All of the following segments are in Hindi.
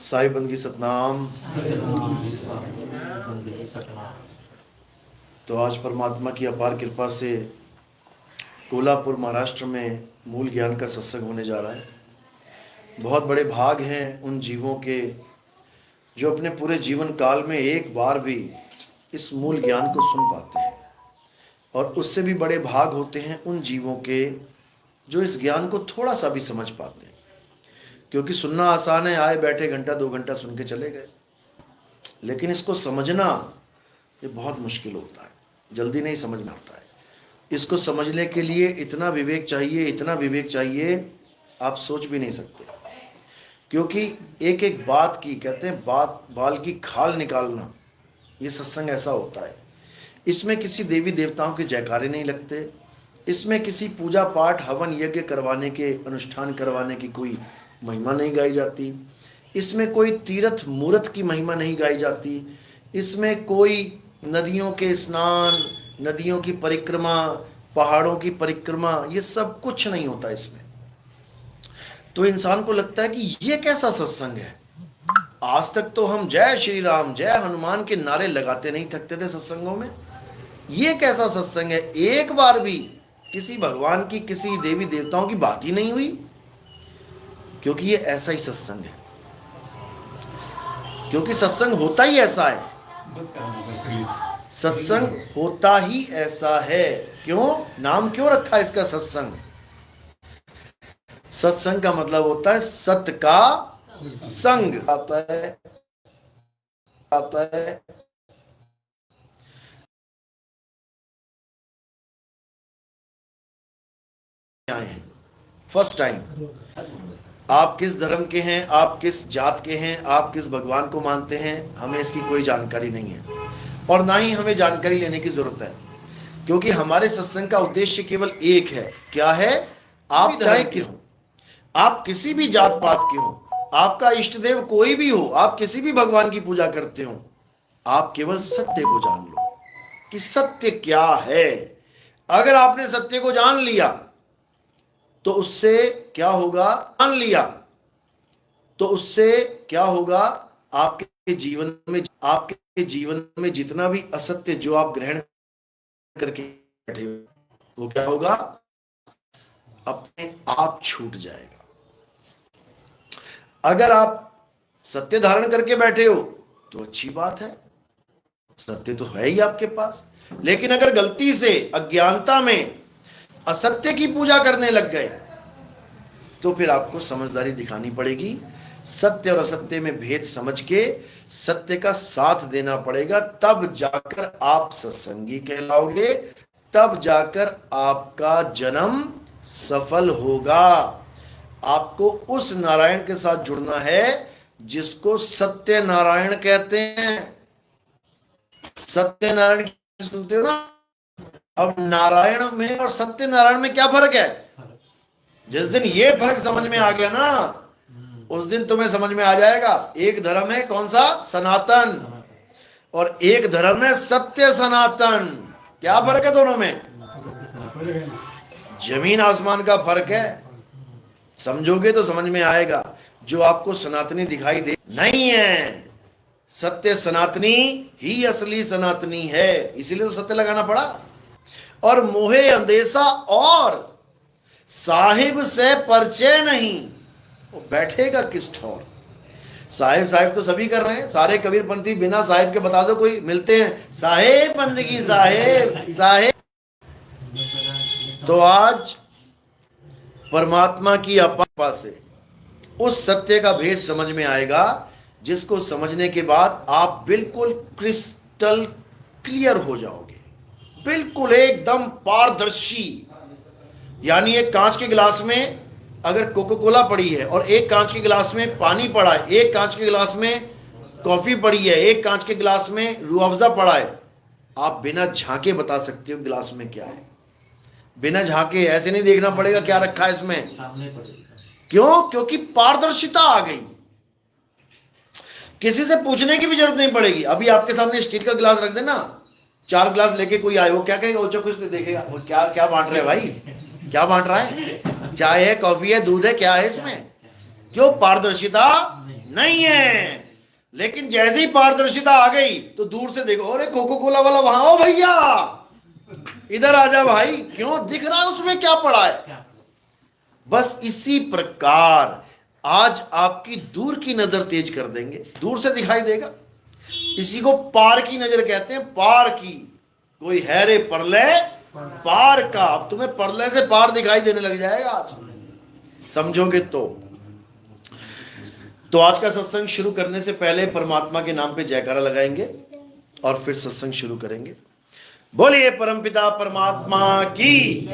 साई बंदगी सतनाम। तो आज परमात्मा की अपार कृपा से कोल्हापुर महाराष्ट्र में मूल ज्ञान का सत्संग होने जा रहा है। बहुत बड़े भाग हैं उन जीवों के जो अपने पूरे जीवन काल में एक बार भी इस मूल ज्ञान को सुन पाते हैं, और उससे भी बड़े भाग होते हैं उन जीवों के जो इस ज्ञान को थोड़ा सा भी समझ पाते हैं। क्योंकि सुनना आसान है, आए बैठे घंटा 2 घंटा सुन के चले गए, लेकिन इसको समझना ये बहुत मुश्किल होता है, जल्दी नहीं समझ में आता है। इसको समझने के लिए इतना विवेक चाहिए, इतना विवेक चाहिए, आप सोच भी नहीं सकते। क्योंकि एक एक बात की, कहते हैं बात बाल की खाल निकालना, ये सत्संग ऐसा होता है। इसमें किसी देवी देवताओं के जयकारे नहीं लगते, इसमें किसी पूजा पाठ हवन यज्ञ करवाने के, अनुष्ठान करवाने की कोई महिमा नहीं गाई जाती, इसमें कोई तीर्थ मूर्त की महिमा नहीं गाई जाती, इसमें कोई नदियों के स्नान, नदियों की परिक्रमा, पहाड़ों की परिक्रमा, ये सब कुछ नहीं होता इसमें। तो इंसान को लगता है कि ये कैसा सत्संग है। आज तक तो हम जय श्री राम जय हनुमान के नारे लगाते नहीं थकते थे सत्संगों में, ये कैसा सत्संग है। एक बार भी किसी भगवान की, किसी देवी देवताओं की बात ही नहीं हुई। क्योंकि ये ऐसा ही सत्संग है, क्योंकि सत्संग होता ही ऐसा है, सत्संग होता ही ऐसा है। क्यों, नाम क्यों रखा इसका सत्संग। सत्संग का मतलब होता है सत्य का संग। आता है आए हैं फर्स्ट टाइम। आप किस धर्म के हैं, आप किस जात के हैं, आप किस भगवान को मानते हैं, हमें इसकी कोई जानकारी नहीं है, और ना ही हमें जानकारी लेने की जरूरत है। क्योंकि हमारे सत्संग का उद्देश्य केवल एक है। क्या है, आप चाहे आप किसी भी जात पात के हो, आपका इष्ट देव कोई भी हो, आप किसी भी भगवान की पूजा करते हो, आप केवल सत्य को जान लो कि सत्य क्या है। अगर आपने सत्य को जान लिया तो उससे क्या होगा, जान लिया तो उससे क्या होगा, आपके जीवन में जितना भी असत्य जो आप ग्रहण करके बैठे हो, वो क्या होगा, अपने आप छूट जाएगा। अगर आप सत्य धारण करके बैठे हो तो अच्छी बात है, सत्य तो है ही आपके पास। लेकिन अगर गलती से अज्ञानता में असत्य की पूजा करने लग गए तो फिर आपको समझदारी दिखानी पड़ेगी। सत्य और असत्य में भेद समझ के सत्य का साथ देना पड़ेगा, तब जाकर आप सत्संगी कहलाओगे, तब जाकर आपका जन्म सफल होगा। आपको उस नारायण के साथ जुड़ना है जिसको सत्य नारायण कहते हैं। सत्य नारायण सुनते हो ना। अब नारायण में और सत्य नारायण में क्या फर्क है। जिस दिन ये फर्क समझ में आ गया ना, उस दिन तुम्हें समझ में आ जाएगा। एक धर्म है कौन सा, सनातन, और एक धर्म है सत्य सनातन। क्या फर्क है दोनों में, जमीन आसमान का फर्क है। समझोगे तो समझ में आएगा। जो आपको सनातनी दिखाई दे नहीं है, सत्य सनातनी ही असली सनातनी है। इसीलिए तो सत्य लगाना पड़ा। और मोहे अंदेशा और साहिब से परिचय नहीं, वो बैठेगा किस ठौर। साहिब तो सभी कर रहे हैं, सारे कबीरपंथी बिना साहिब के बता दो कोई मिलते हैं, साहेब बंदगी साहेब। तो आज परमात्मा की अपार से उस सत्य का भेद समझ में आएगा, जिसको समझने के बाद आप बिल्कुल क्रिस्टल क्लियर हो जाओगे, बिल्कुल एकदम पारदर्शी। यानी एक कांच के गिलास में अगर कोको कोला पड़ी है, और एक कांच के गिलास में पानी पड़ा है, एक कांच के गिलास में कॉफी पड़ी है, एक कांच के गिलास में रूह अफ़ज़ा पड़ा है, आप बिना झांके बता सकते हो गिलास में क्या है। बिना झांके, ऐसे नहीं देखना पड़ेगा क्या रखा है इसमें। क्यों, क्योंकि पारदर्शिता आ गई। किसी से पूछने की भी जरूरत नहीं पड़ेगी। अभी आपके सामने स्टील का गिलास रख देना, 4 गिलास लेके कोई आए, वो क्या कहेगा, वो कुछ देखेगा, वो क्या बांट रहे भाई, क्या बांट रहा है, चाय है, कॉफी है, दूध है, क्या है इसमें। क्यों, पारदर्शिता नहीं है। लेकिन जैसे ही पारदर्शिता आ गई तो दूर से देखो, अरे कोको कोला वाला वहां, ओ भैया इधर आ जा भाई, क्यों दिख रहा है उसमें क्या पड़ा है। बस इसी प्रकार आज आपकी दूर की नजर तेज कर देंगे, दूर से दिखाई देगा। इसी को पार की नजर कहते हैं, पार की। कोई है रे परलय पार का, अब तुम्हें परलय से पार दिखाई देने लग जाएगा आज समझोगे तो आज का सत्संग शुरू करने से पहले परमात्मा के नाम पे जयकारा लगाएंगे और फिर सत्संग शुरू करेंगे। बोलिए परमपिता परमात्मा की,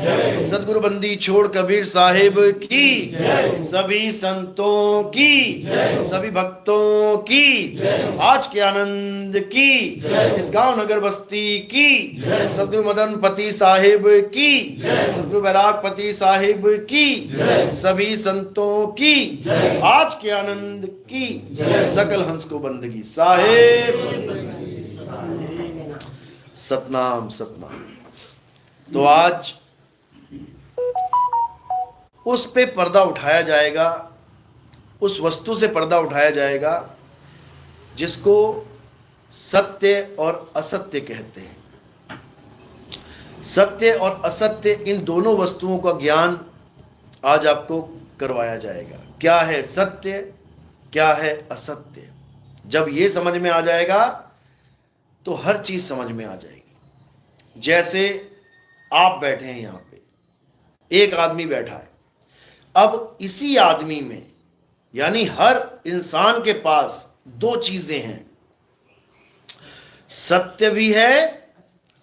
सदगुरु बंदी छोड़ कबीर साहिब की, सभी संतों की, सभी भक्तों की, आज के आनंद की, इस गांव नगर बस्ती की, सदगुरु मदन पति साहिब की, सदगुरु बैराग पति साहिब की, सभी संतों की, आज के आनंद की, सकल हंस को बंदगी साहिब, सतनाम सतनाम। तो आज उस पे पर्दा उठाया जाएगा, उस वस्तु से पर्दा उठाया जाएगा जिसको सत्य और असत्य कहते हैं। सत्य और असत्य, इन दोनों वस्तुओं का ज्ञान आज आपको करवाया जाएगा। क्या है सत्य, क्या है असत्य। जब ये समझ में आ जाएगा तो हर चीज समझ में आ जाएगी। जैसे आप बैठे हैं यहां पे, एक आदमी बैठा है, अब इसी आदमी में यानी हर इंसान के पास दो चीजें हैं, सत्य भी है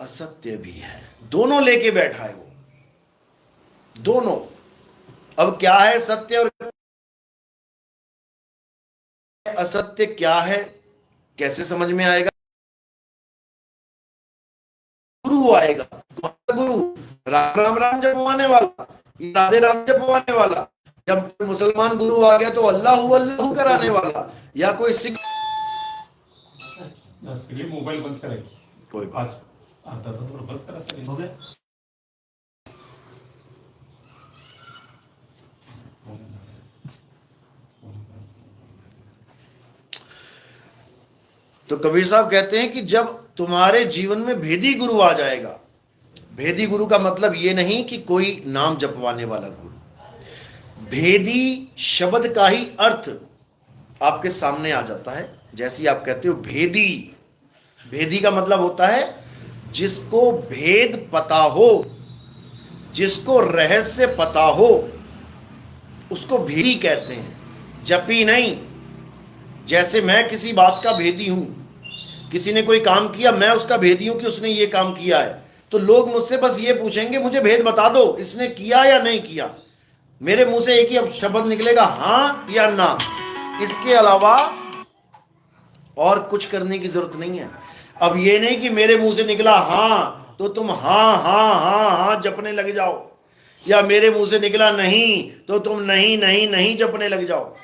असत्य भी है, दोनों लेके बैठा है वो, दोनों। अब क्या है सत्य और असत्य क्या है, कैसे समझ में आएगा। गुरु आएगा, गुरु राम राम राम जपवाने वाला, राधे राम जपवाने वाला। जब मुसलमान गुरु आ गया तो अल्लाह अल्लाह कराने वाला, या कोई सिख। मोबाइल बंद करेगी, कोई बात आता था बंद करा हो गया। तो कबीर साहब कहते हैं कि जब तुम्हारे जीवन में भेदी गुरु आ जाएगा, भेदी गुरु का मतलब ये नहीं कि कोई नाम जपवाने वाला गुरु, भेदी शब्द का ही अर्थ आपके सामने आ जाता है। जैसे आप कहते हो भेदी, भेदी का मतलब होता है जिसको भेद पता हो, जिसको रहस्य पता हो, उसको भेदी कहते हैं, जपी नहीं। जैसे मैं किसी बात का भेदी हूं, किसी ने कोई काम किया, मैं उसका भेदी हूं कि उसने ये काम किया है, तो लोग मुझसे बस ये पूछेंगे मुझे भेद बता दो, इसने किया या नहीं किया। मेरे मुंह से एक ही शब्द निकलेगा, हां या ना, इसके अलावा और कुछ करने की जरूरत नहीं है। अब ये नहीं कि मेरे मुंह से निकला हां तो तुम हां हां हां हां जपने लग जाओ, या मेरे मुंह से निकला नहीं तो तुम नहीं नहीं नहीं जपने लग जाओ।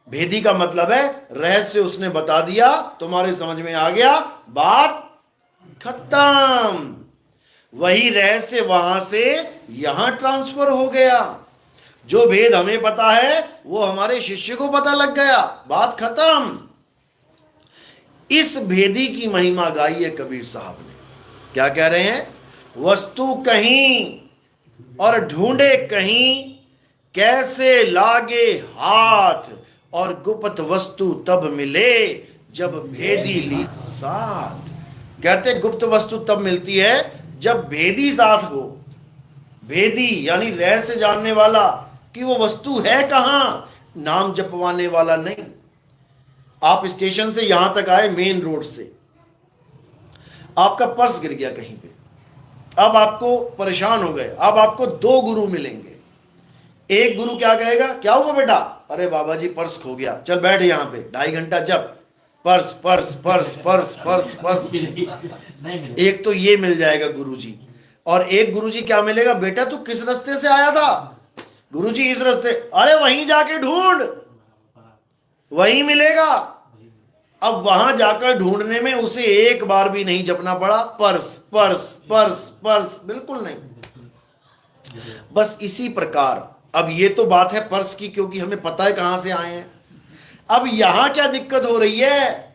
भेदी का मतलब है रहस्य उसने बता दिया, तुम्हारे समझ में आ गया, बात खत्म। वही रहस्य वहां से यहां ट्रांसफर हो गया। जो भेद हमें पता है वो हमारे शिष्य को पता लग गया, बात खत्म। इस भेदी की महिमा गाई है कबीर साहब ने। क्या कह रहे हैं, वस्तु कहीं और ढूंढे कहीं, कैसे लागे हाथ, और गुप्त वस्तु तब मिले जब भेदी ली साथ। कहते गुप्त वस्तु तब मिलती है जब भेदी साथ हो। भेदी यानी रहस्य जानने वाला कि वो वस्तु है कहां, नाम जपवाने वाला नहीं। आप स्टेशन से यहां तक आए, मेन रोड से, आपका पर्स गिर गया कहीं पे, अब आपको परेशान हो गए। अब आपको दो गुरु मिलेंगे। एक गुरु क्या कहेगा, क्या हुआ बेटा, अरे बाबा जी पर्स खो गया, चल बैठ यहां पे 2.5 घंटा जब, purse purse purse purse purse purse. एक तो ये मिल जाएगा गुरुजी। और एक गुरुजी क्या मिलेगा, बेटा तू किस रास्ते से आया था, गुरुजी इस रास्ते, अरे वहीं जाके ढूंढ, वहीं मिलेगा। अब वहां जाकर ढूंढने में उसे एक बार भी नहीं जपना पड़ा, पर्स पर्स पर्स पर्स, बिल्कुल नहीं। बस इसी प्रकार, अब ये तो बात है पर्स की, क्योंकि हमें पता है कहां से आए हैं। अब यहां क्या दिक्कत हो रही है,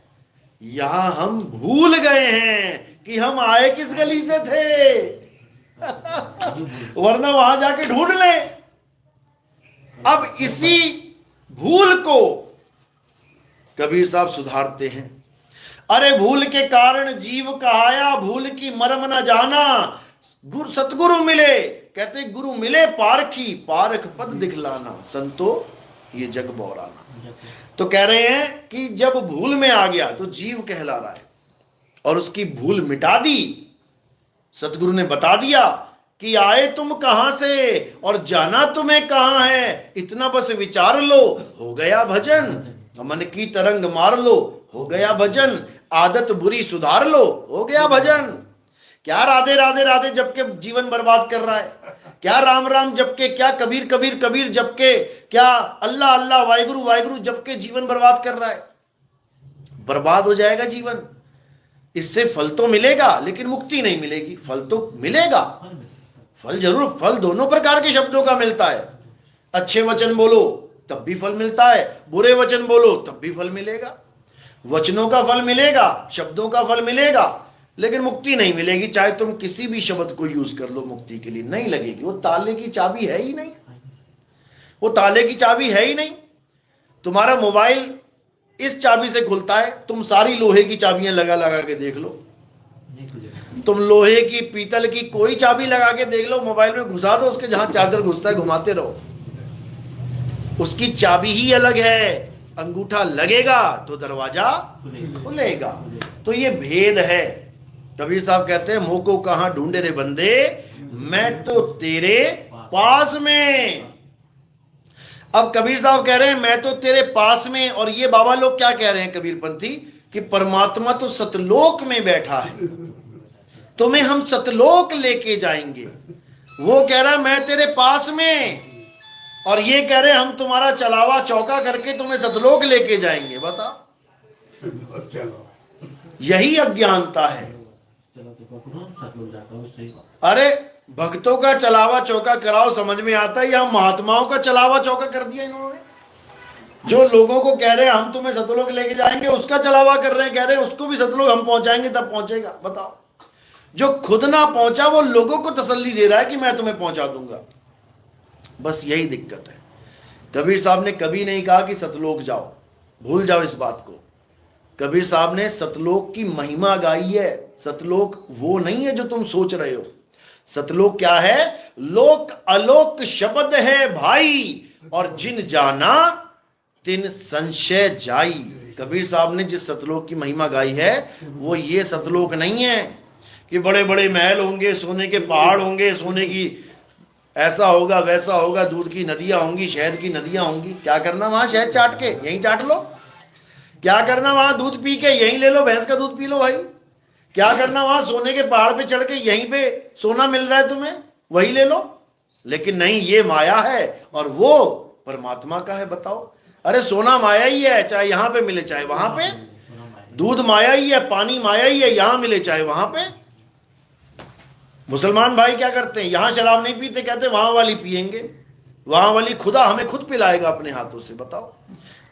यहां हम भूल गए हैं कि हम आए किस गली से थे। वरना वहां जाके ढूंढ ले। अब इसी भूल को कबीर साहब सुधारते हैं। अरे भूल के कारण जीव कहाया, भूल की मर्म न जाना। गुरु सतगुरु मिले, कहते गुरु मिले पारखी, पारख पद दिखलाना, संतो ये जग बौराना। तो कह रहे हैं कि जब भूल में आ गया तो जीव कहला रहा है और उसकी भूल मिटा दी। सतगुरु ने बता दिया कि आए तुम कहां से और जाना तुम्हें कहां है, इतना बस विचार लो, हो गया भजन। मन की तरंग मार लो, हो गया भजन। आदत बुरी सुधार लो, हो गया भजन। क्या राधे राधे राधे जप के जीवन बर्बाद कर रहा है, क्या राम राम जप के, क्या कबीर कबीर कबीर जप के, क्या अल्लाह अल्लाह वाहिगुरु वाहिगुरु जप के जीवन बर्बाद कर रहा है। बर्बाद हो जाएगा जीवन। इससे फल तो मिलेगा लेकिन मुक्ति नहीं मिलेगी। फल तो मिलेगा, फल जरूर, फल दोनों प्रकार के शब्दों का मिलता है। अच्छे वचन बोलो तब भी फल मिलता है, बुरे वचन बोलो तब भी फल मिलेगा। वचनों का फल मिलेगा, शब्दों का फल मिलेगा, लेकिन मुक्ति नहीं मिलेगी। चाहे तुम किसी भी शब्द को यूज कर लो, मुक्ति के लिए नहीं लगेगी। वो ताले की चाबी है ही नहीं, वो ताले की चाबी है ही नहीं। तुम्हारा मोबाइल इस चाबी से खुलता है, तुम सारी लोहे की चाबियां लगा लगा के देख लो, तुम लोहे की पीतल की कोई चाबी लगा के देख लो, मोबाइल में घुसा दो, उसके जहां चार्जर घुसता है घुमाते रहो, उसकी चाबी ही अलग है। अंगूठा लगेगा तो दरवाजा खुलेगा। तो ये भेद है। कबीर साहब कहते हैं मोह को कहां ढूंढे रे बंदे, मैं तो तेरे पास में। अब कबीर साहब कह रहे हैं मैं तो तेरे पास में, और ये बाबा लोग क्या कह रहे हैं कबीरपंथी, कि परमात्मा तो सतलोक में बैठा है, तुम्हें हम सतलोक लेके जाएंगे। वो कह रहा है मैं तेरे पास में, और ये कह रहे हैं हम तुम्हारा चलावा चौका करके तुम्हें सतलोक लेके जाएंगे। बताओ, यही अज्ञानता है। अरे भक्तों का चलावा चौका कराओ समझ में आता है, या महात्माओं का चलावा चौका कर दिया इन्होंने। जो लोगों को कह रहे हैं हम तुम्हें सतलोक लेके जाएंगे, उसका चलावा कर रहे हैं, कह रहे हैं उसको भी सतलोक हम पहुंचाएंगे तब पहुंचेगा। बताओ, जो खुद ना पहुंचा वो लोगों को तसल्ली दे रहा है कि मैं तुम्हें पहुंचा दूंगा। बस यही दिक्कत है। कबीर साहब ने कभी नहीं कहा कि सतलोक जाओ, भूल जाओ इस बात को। कबीर साहब ने सतलोक की महिमा गाई है। सतलोक वो नहीं है जो तुम सोच रहे हो। सतलोक क्या है? लोक अलोक शब्द है भाई, और जिन जाना तिन संशय जाई। कबीर साहब ने जिस सतलोक की महिमा गाई है वो ये सतलोक नहीं है कि बड़े बड़े महल होंगे, सोने के पहाड़ होंगे, सोने की ऐसा होगा वैसा होगा, दूध की नदियां होंगी, शहद की नदियां होंगी। क्या करना वहां शहद चाट के यहीं चाट लो, क्या करना वहां दूध पी के यहीं ले लो, भैंस का दूध पी लो भाई। क्या करना वहां सोने के पहाड़ पे चढ़ के यहीं पे सोना मिल रहा है तुम्हें, वही ले लो। लेकिन नहीं, ये माया है और वो परमात्मा का है। बताओ, अरे सोना माया ही है, चाहे यहां पे मिले चाहे वहां पे। दूध माया ही है, पानी माया ही है, यहां मिले चाहे वहां पे। मुसलमान भाई क्या करते हैं, यहां शराब नहीं पीते, कहते वहां वाली पिएंगे, वहां वाली खुदा हमें खुद पिलाएगा अपने हाथों से। बताओ,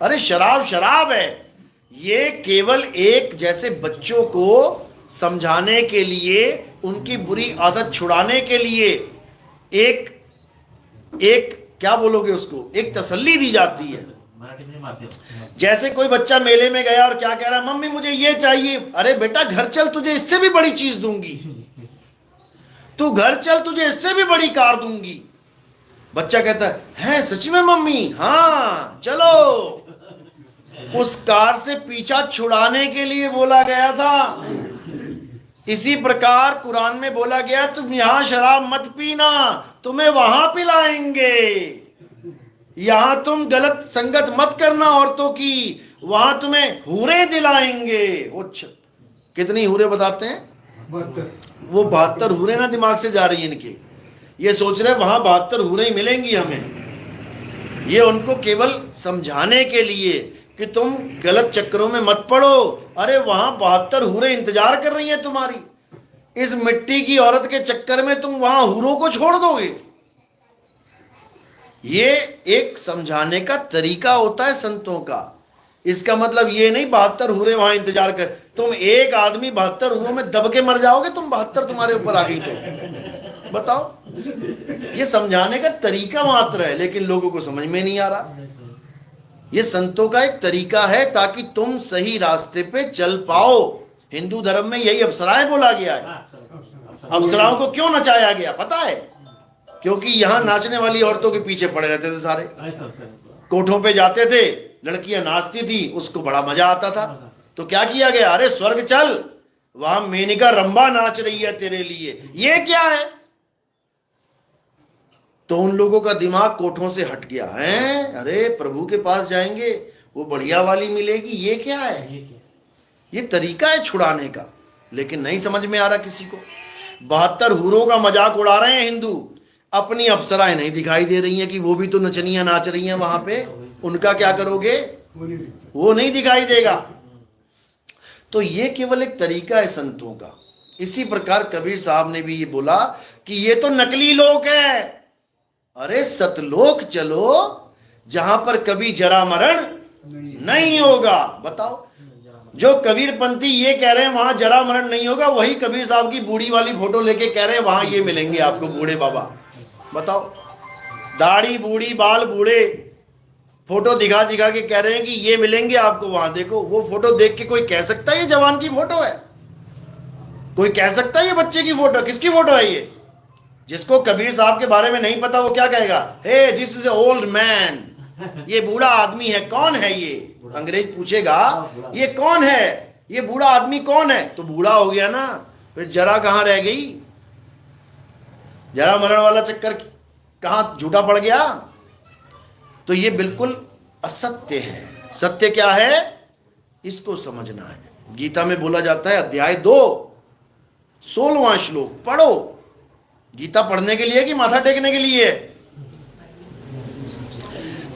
अरे शराब शराब है। ये केवल एक जैसे बच्चों को समझाने के लिए, उनकी बुरी आदत छुड़ाने के लिए एक क्या बोलोगे उसको, एक तसल्ली दी जाती है। जैसे कोई बच्चा मेले में गया और क्या कह रहा है, मम्मी मुझे ये चाहिए। अरे बेटा घर चल, तुझे इससे भी बड़ी चीज दूंगी, तू घर चल, तुझे इससे भी बड़ी कार दूंगी। बच्चा कहता है सच में मम्मी? हाँ चलो। उस कार से पीछा छुड़ाने के लिए बोला गया था। इसी प्रकार कुरान में बोला गया तुम यहां शराब मत पीना, तुम्हें वहां पिलाएंगे। यहां तुम गलत संगत मत करना औरतों की, वहां तुम्हें हूरें दिलाएंगे। वो कितनी हूरें बताते हैं? वो 72 हूरें ना दिमाग से जा रही है इनके। ये सोच रहे वहां 72 हूरें ही मिलेंगी हमें। ये उनको केवल समझाने के लिए कि तुम गलत चक्करों में मत पड़ो। अरे वहां 72 हूरें इंतजार कर रही हैं तुम्हारी। इस मिट्टी की औरत के चक्कर में तुम वहां हूरों को छोड़ दोगे। ये एक समझाने का तरीका होता है संतों का इसका मतलब ये नहीं 72 हूरें वहां इंतजार कर, तुम एक आदमी 72 हूरों में दब के मर जाओगे, तुम 72 तुम्हारे ऊपर आ गई तो बताओ। ये समझाने का तरीका मात्र है, लेकिन लोगों को समझ में नहीं आ रहा। ये संतों का एक तरीका है ताकि तुम सही रास्ते पे चल पाओ। हिंदू धर्म में यही अप्सराएं बोला गया है। अप्सराओं को क्यों नचाया गया पता है? क्योंकि यहां नाचने वाली औरतों के पीछे पड़े रहते थे सारे, कोठों पे जाते थे, लड़कियां नाचती थी, उसको बड़ा मजा आता था। तो क्या किया गया, अरे स्वर्ग चल, वहां मेनिका रंबा नाच रही है तेरे लिए, ये क्या है? तो उन लोगों का दिमाग कोठों से हट गया है, अरे प्रभु के पास जाएंगे, वो बढ़िया वाली मिलेगी, ये क्या है? ये तरीका है छुड़ाने का, लेकिन नहीं समझ में आ रहा किसी को। 72 हूरों का मजाक उड़ा रहे हैं हिंदू, अपनी अप्सराएं नहीं दिखाई दे रही हैं कि वो भी तो नचनियां नाच रही हैं वहां पे, उनका क्या करोगे? वो नहीं दिखाई देगा। तो ये केवल एक तरीका है संतों का। इसी प्रकार कबीर साहब ने भी ये बोला कि ये तो नकली लोक है। अरे सतलोक चलो, जहां पर कभी जरा मरण नहीं होगा। बताओ, जो कबीर पंथी ये कह रहे हैं वहां जरा मरण नहीं होगा, वही कबीर साहब की बूढ़ी वाली फोटो लेके कह रहे हैं वहां ये मिलेंगे आपको बूढ़े बाबा। बताओ, दाढ़ी बूढ़ी बाल बूढ़े, फोटो दिखा दिखा के कह रहे हैं कि ये मिलेंगे आपको वहां। देखो, वो फोटो देख के कोई कह सकता है ये जवान की फोटो है? कोई कह सकता है ये बच्चे की फोटो? किसकी फोटो है ये? जिसको कबीर साहब के बारे में नहीं पता वो क्या कहेगा, hey this is a old man, ये बूढ़ा आदमी है। कौन है ये? अंग्रेज पूछेगा ये कौन है, ये बूढ़ा आदमी कौन है? तो बूढ़ा हो गया ना, फिर जरा कहां रह गई? जरा मरण वाला चक्कर कहां झूठा पड़ गया? तो ये बिल्कुल असत्य है। सत्य क्या है इसको समझना है। गीता में बोला जाता है, अध्याय 2 16वां श्लोक पढ़ो। गीता पढ़ने के लिए कि माथा टेकने के लिए?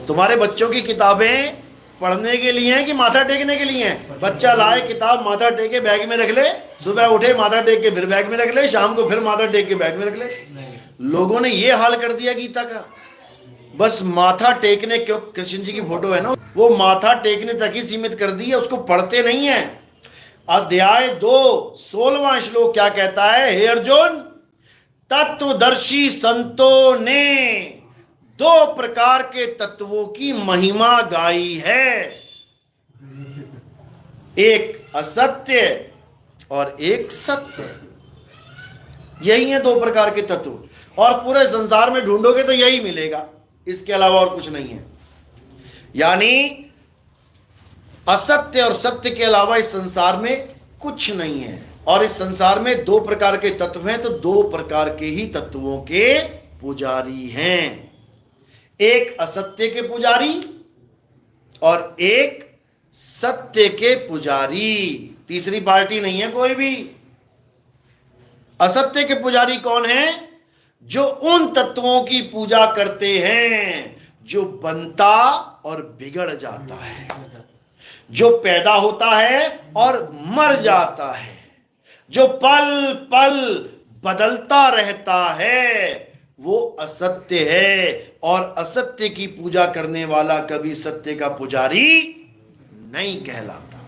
तुम्हारे बच्चों की किताबें पढ़ने के लिए हैं कि माथा टेकने के लिए हैं? बच्चा लाए किताब, माथा टेके बैग में रख ले, सुबह उठे माथा टेक के फिर बैग में रख ले, शाम को फिर माथा टेक के बैग में रख ले। लोगों ने ये हाल कर दिया गीता का, बस माथा टेकने, क्यों कृष्ण जी की फोटो है ना, वो माथा टेकने तक ही सीमित कर दी है, उसको पढ़ते नहीं है। अध्याय 2 16वां श्लोक क्या कहता है? हे अर्जुन, तत्वदर्शी संतों ने 2 प्रकार के तत्वों की महिमा गाई है, एक असत्य और एक सत्य। यही है 2 प्रकार के तत्व, और पूरे संसार में ढूंढोगे तो यही मिलेगा, इसके अलावा और कुछ नहीं है। यानी असत्य और सत्य के अलावा इस संसार में कुछ नहीं है। और इस संसार में 2 प्रकार के तत्व हैं, तो 2 प्रकार के ही तत्वों के पुजारी हैं, एक असत्य के पुजारी और एक सत्य के पुजारी। तीसरी पार्टी नहीं है कोई भी। असत्य के पुजारी कौन है? जो उन तत्वों की पूजा करते हैं जो बनता और बिगड़ जाता है, जो पैदा होता है और मर जाता है, जो पल पल बदलता रहता है, वो असत्य है। और असत्य की पूजा करने वाला कभी सत्य का पुजारी नहीं कहलाता।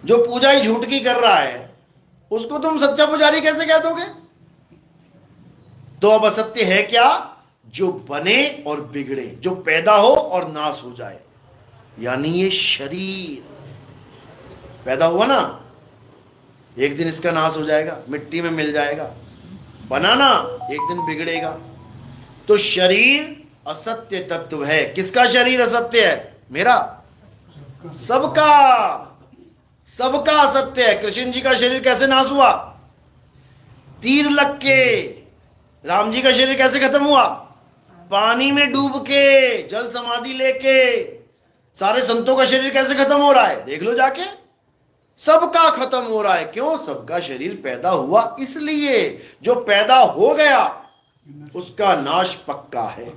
जो पूजा ही झूठ की कर रहा है उसको तुम सच्चा पुजारी कैसे कह दोगे? तो अब असत्य है क्या? जो बने और बिगड़े, जो पैदा हो और नाश हो जाए। यानी ये शरीर पैदा हुआ ना, एक दिन इसका नाश हो जाएगा, मिट्टी में मिल जाएगा। बनाना एक दिन बिगड़ेगा। तो शरीर असत्य तत्व है। किसका शरीर असत्य है? मेरा? सबका, सबका असत्य है। कृष्ण जी का शरीर कैसे नाश हुआ? तीर लग के। राम जी का शरीर कैसे खत्म हुआ? पानी में डूब के, जल समाधि लेके। सारे संतों का शरीर कैसे खत्म हो रहा है? देख लो जाके, सबका खत्म हो रहा है। क्यों? सबका शरीर पैदा हुआ इसलिए। जो पैदा हो गया उसका नाश पक्का है।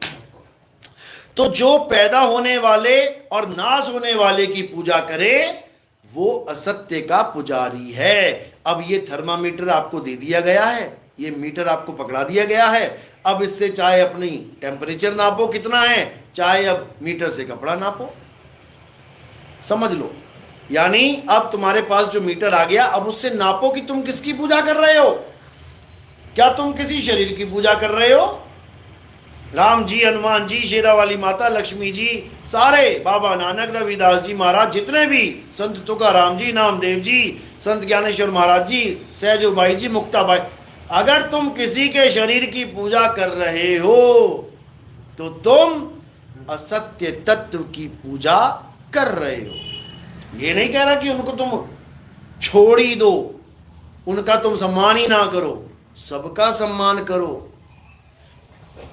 तो जो पैदा होने वाले और नाश होने वाले की पूजा करे वो असत्य का पुजारी है। अब ये थर्मामीटर आपको दे दिया गया है, ये मीटर आपको पकड़ा दिया गया है। अब इससे चाहे अपनी टेम्परेचर नापो कितना है, चाहे अब मीटर से कपड़ा नापो। समझ लो। यानी अब तुम्हारे पास जो मीटर आ गया, अब उससे नापो कि तुम किसकी पूजा कर रहे हो। क्या तुम किसी शरीर की पूजा कर रहे हो? राम जी, हनुमान जी, शेरा वाली माता, लक्ष्मी जी, सारे, बाबा नानक, रविदास जी महाराज, जितने भी संत तुकाराम जी, नामदेव जी, संत ज्ञानेश्वर महाराज जी, सहजोबाई जी, मुक्ताबाई, अगर तुम किसी के शरीर की पूजा कर रहे हो तो तुम असत्य तत्व की पूजा कर रहे हो। ये नहीं कह रहा कि उनको तुम छोड़ ही दो, उनका तुम सम्मान ही ना करो, सबका सम्मान करो,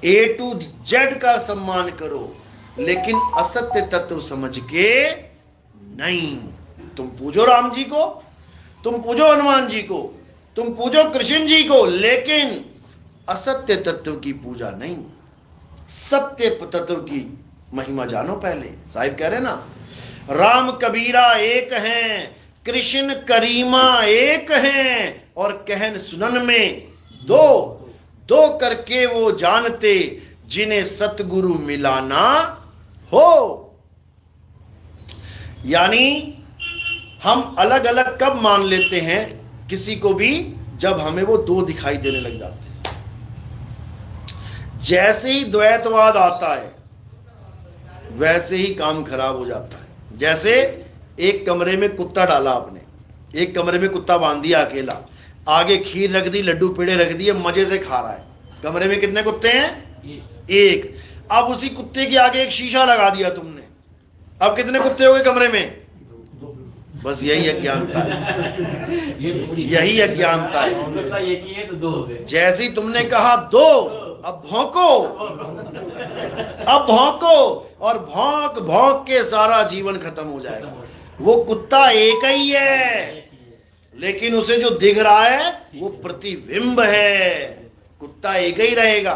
A to Z का सम्मान करो, लेकिन असत्य तत्व समझ के नहीं। तुम पूजो राम जी को, तुम पूजो हनुमान जी को, तुम पूजो कृष्ण जी को, लेकिन असत्य तत्व की पूजा नहीं। सत्य तत्व की महिमा जानो। पहले साहिब कह रहे ना, राम कबीरा एक हैं, कृष्ण करीमा एक हैं, और कहन सुनन में दो, दो करके वो जानते, जिन्हें सतगुरु मिलाना हो। यानी हम अलग अलग कब मान लेते हैं किसी को भी, जब हमें वो दो दिखाई देने लग जाते हैं। जैसे ही द्वैतवाद आता है वैसे ही काम खराब हो जाता है। जैसे एक कमरे में कुत्ता डाला आपने, एक कमरे में कुत्ता बांध दिया अकेला, आगे खीर रख दी, लड्डू पेड़े रख दिए, मजे से खा रहा है। कमरे में कितने कुत्ते हैं? एक। अब उसी कुत्ते के आगे एक शीशा लगा दिया तुमने, अब कितने कुत्ते हो गए कमरे में? बस यही अज्ञानता है, यही अज्ञानता है। जैसे ही तुमने कहा दो, अब भौंको, अब भौंको, और भौंक भौंक के सारा जीवन खत्म हो जाएगा। वो कुत्ता एक ही है, लेकिन उसे जो दिख रहा है वो प्रतिबिंब है। कुत्ता एक ही रहेगा।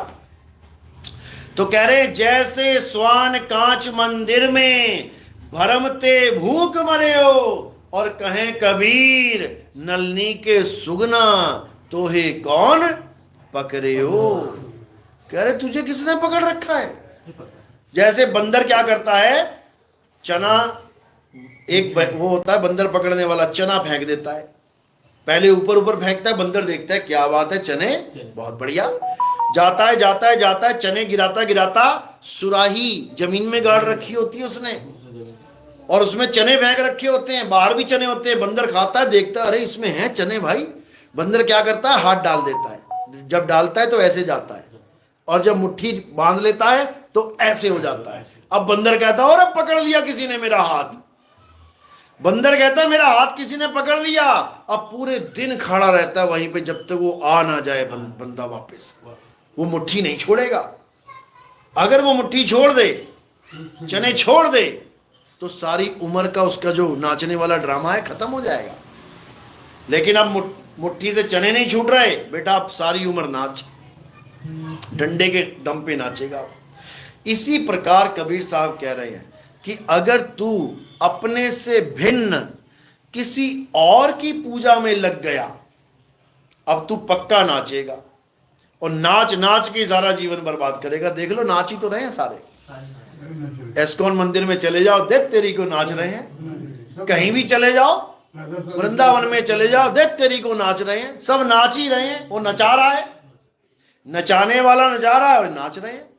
तो कह रहे जैसे स्वान कांच मंदिर में भरमते भूख मरे हो, और कहें कबीर नलनी के सुगना तो हे कौन पकड़े हो। कह रहे तुझे किसने पकड़ रखा है? जैसे बंदर क्या करता है, चना, एक वो होता है बंदर पकड़ने वाला, चना फेंक देता है, पहले ऊपर ऊपर फेंकता है, बंदर देखता है क्या बात है, चने बहुत बढ़िया, जाता है जाता है जाता है, चने गिराता गिराता सुराही जमीन में गाड़ रखी होती है उसने, और उसमें चने फेंक रखे होते हैं, बाहर भी चने होते हैं। बंदर खाता है, देखता है अरे इसमें हैं चने भाई। बंदर क्या करता है, हाथ डाल देता है, जब डालता है तो ऐसे जाता है, और जब मुट्ठी बांध लेता है तो ऐसे हो जाता है। अब बंदर कहता है अरे पकड़ लिया किसी ने मेरा हाथ। बंदर कहता है मेरा हाथ किसी ने पकड़ लिया। अब पूरे दिन खड़ा रहता है वहीं पे जब तक वो आ ना जाए बंदा वापस। वो मुट्ठी नहीं छोड़ेगा। अगर वो मुट्ठी छोड़ दे, चने छोड़ दे, तो सारी उम्र का उसका जो नाचने वाला ड्रामा है खत्म हो जाएगा। लेकिन अब मुट्ठी से चने नहीं छूट रहे, बेटा अब सारी उम्र नाच, डंडे के दम पे नाचेगा। इसी प्रकार कबीर साहब कह रहे हैं कि अगर तू अपने से भिन्न किसी और की पूजा में लग गया, अब तू पक्का नाचेगा, और नाच नाच के सारा जीवन बर्बाद करेगा। देख लो नाच ही तो रहे हैं सारे। एस्कॉन मंदिर में चले जाओ, देख तेरी को नाच रहे हैं। कहीं भी चले जाओ, वृंदावन में चले जाओ, देख तेरी को नाच रहे हैं। सब नाच ही रहे हैं। वो नचा रहा है, नचाने वाला नचा रहा है और नाच रहे हैं।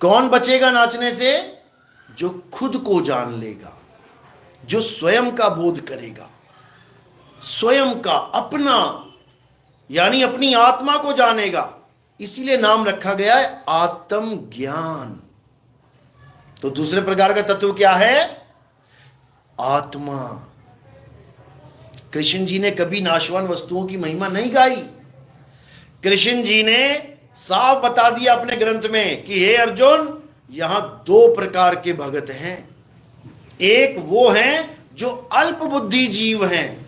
कौन बचेगा नाचने से? जो खुद को जान लेगा, जो स्वयं का बोध करेगा, स्वयं का, अपना, यानी अपनी आत्मा को जानेगा। इसीलिए नाम रखा गया है आत्म ज्ञान। तो दूसरे प्रकार का तत्व क्या है? आत्मा। कृष्ण जी ने कभी नाशवान वस्तुओं की महिमा नहीं गाई। कृष्ण जी ने साफ बता दिया अपने ग्रंथ में कि हे अर्जुन, यहां दो प्रकार के भगत हैं। एक वो हैं जो अल्प बुद्धि जीव हैं,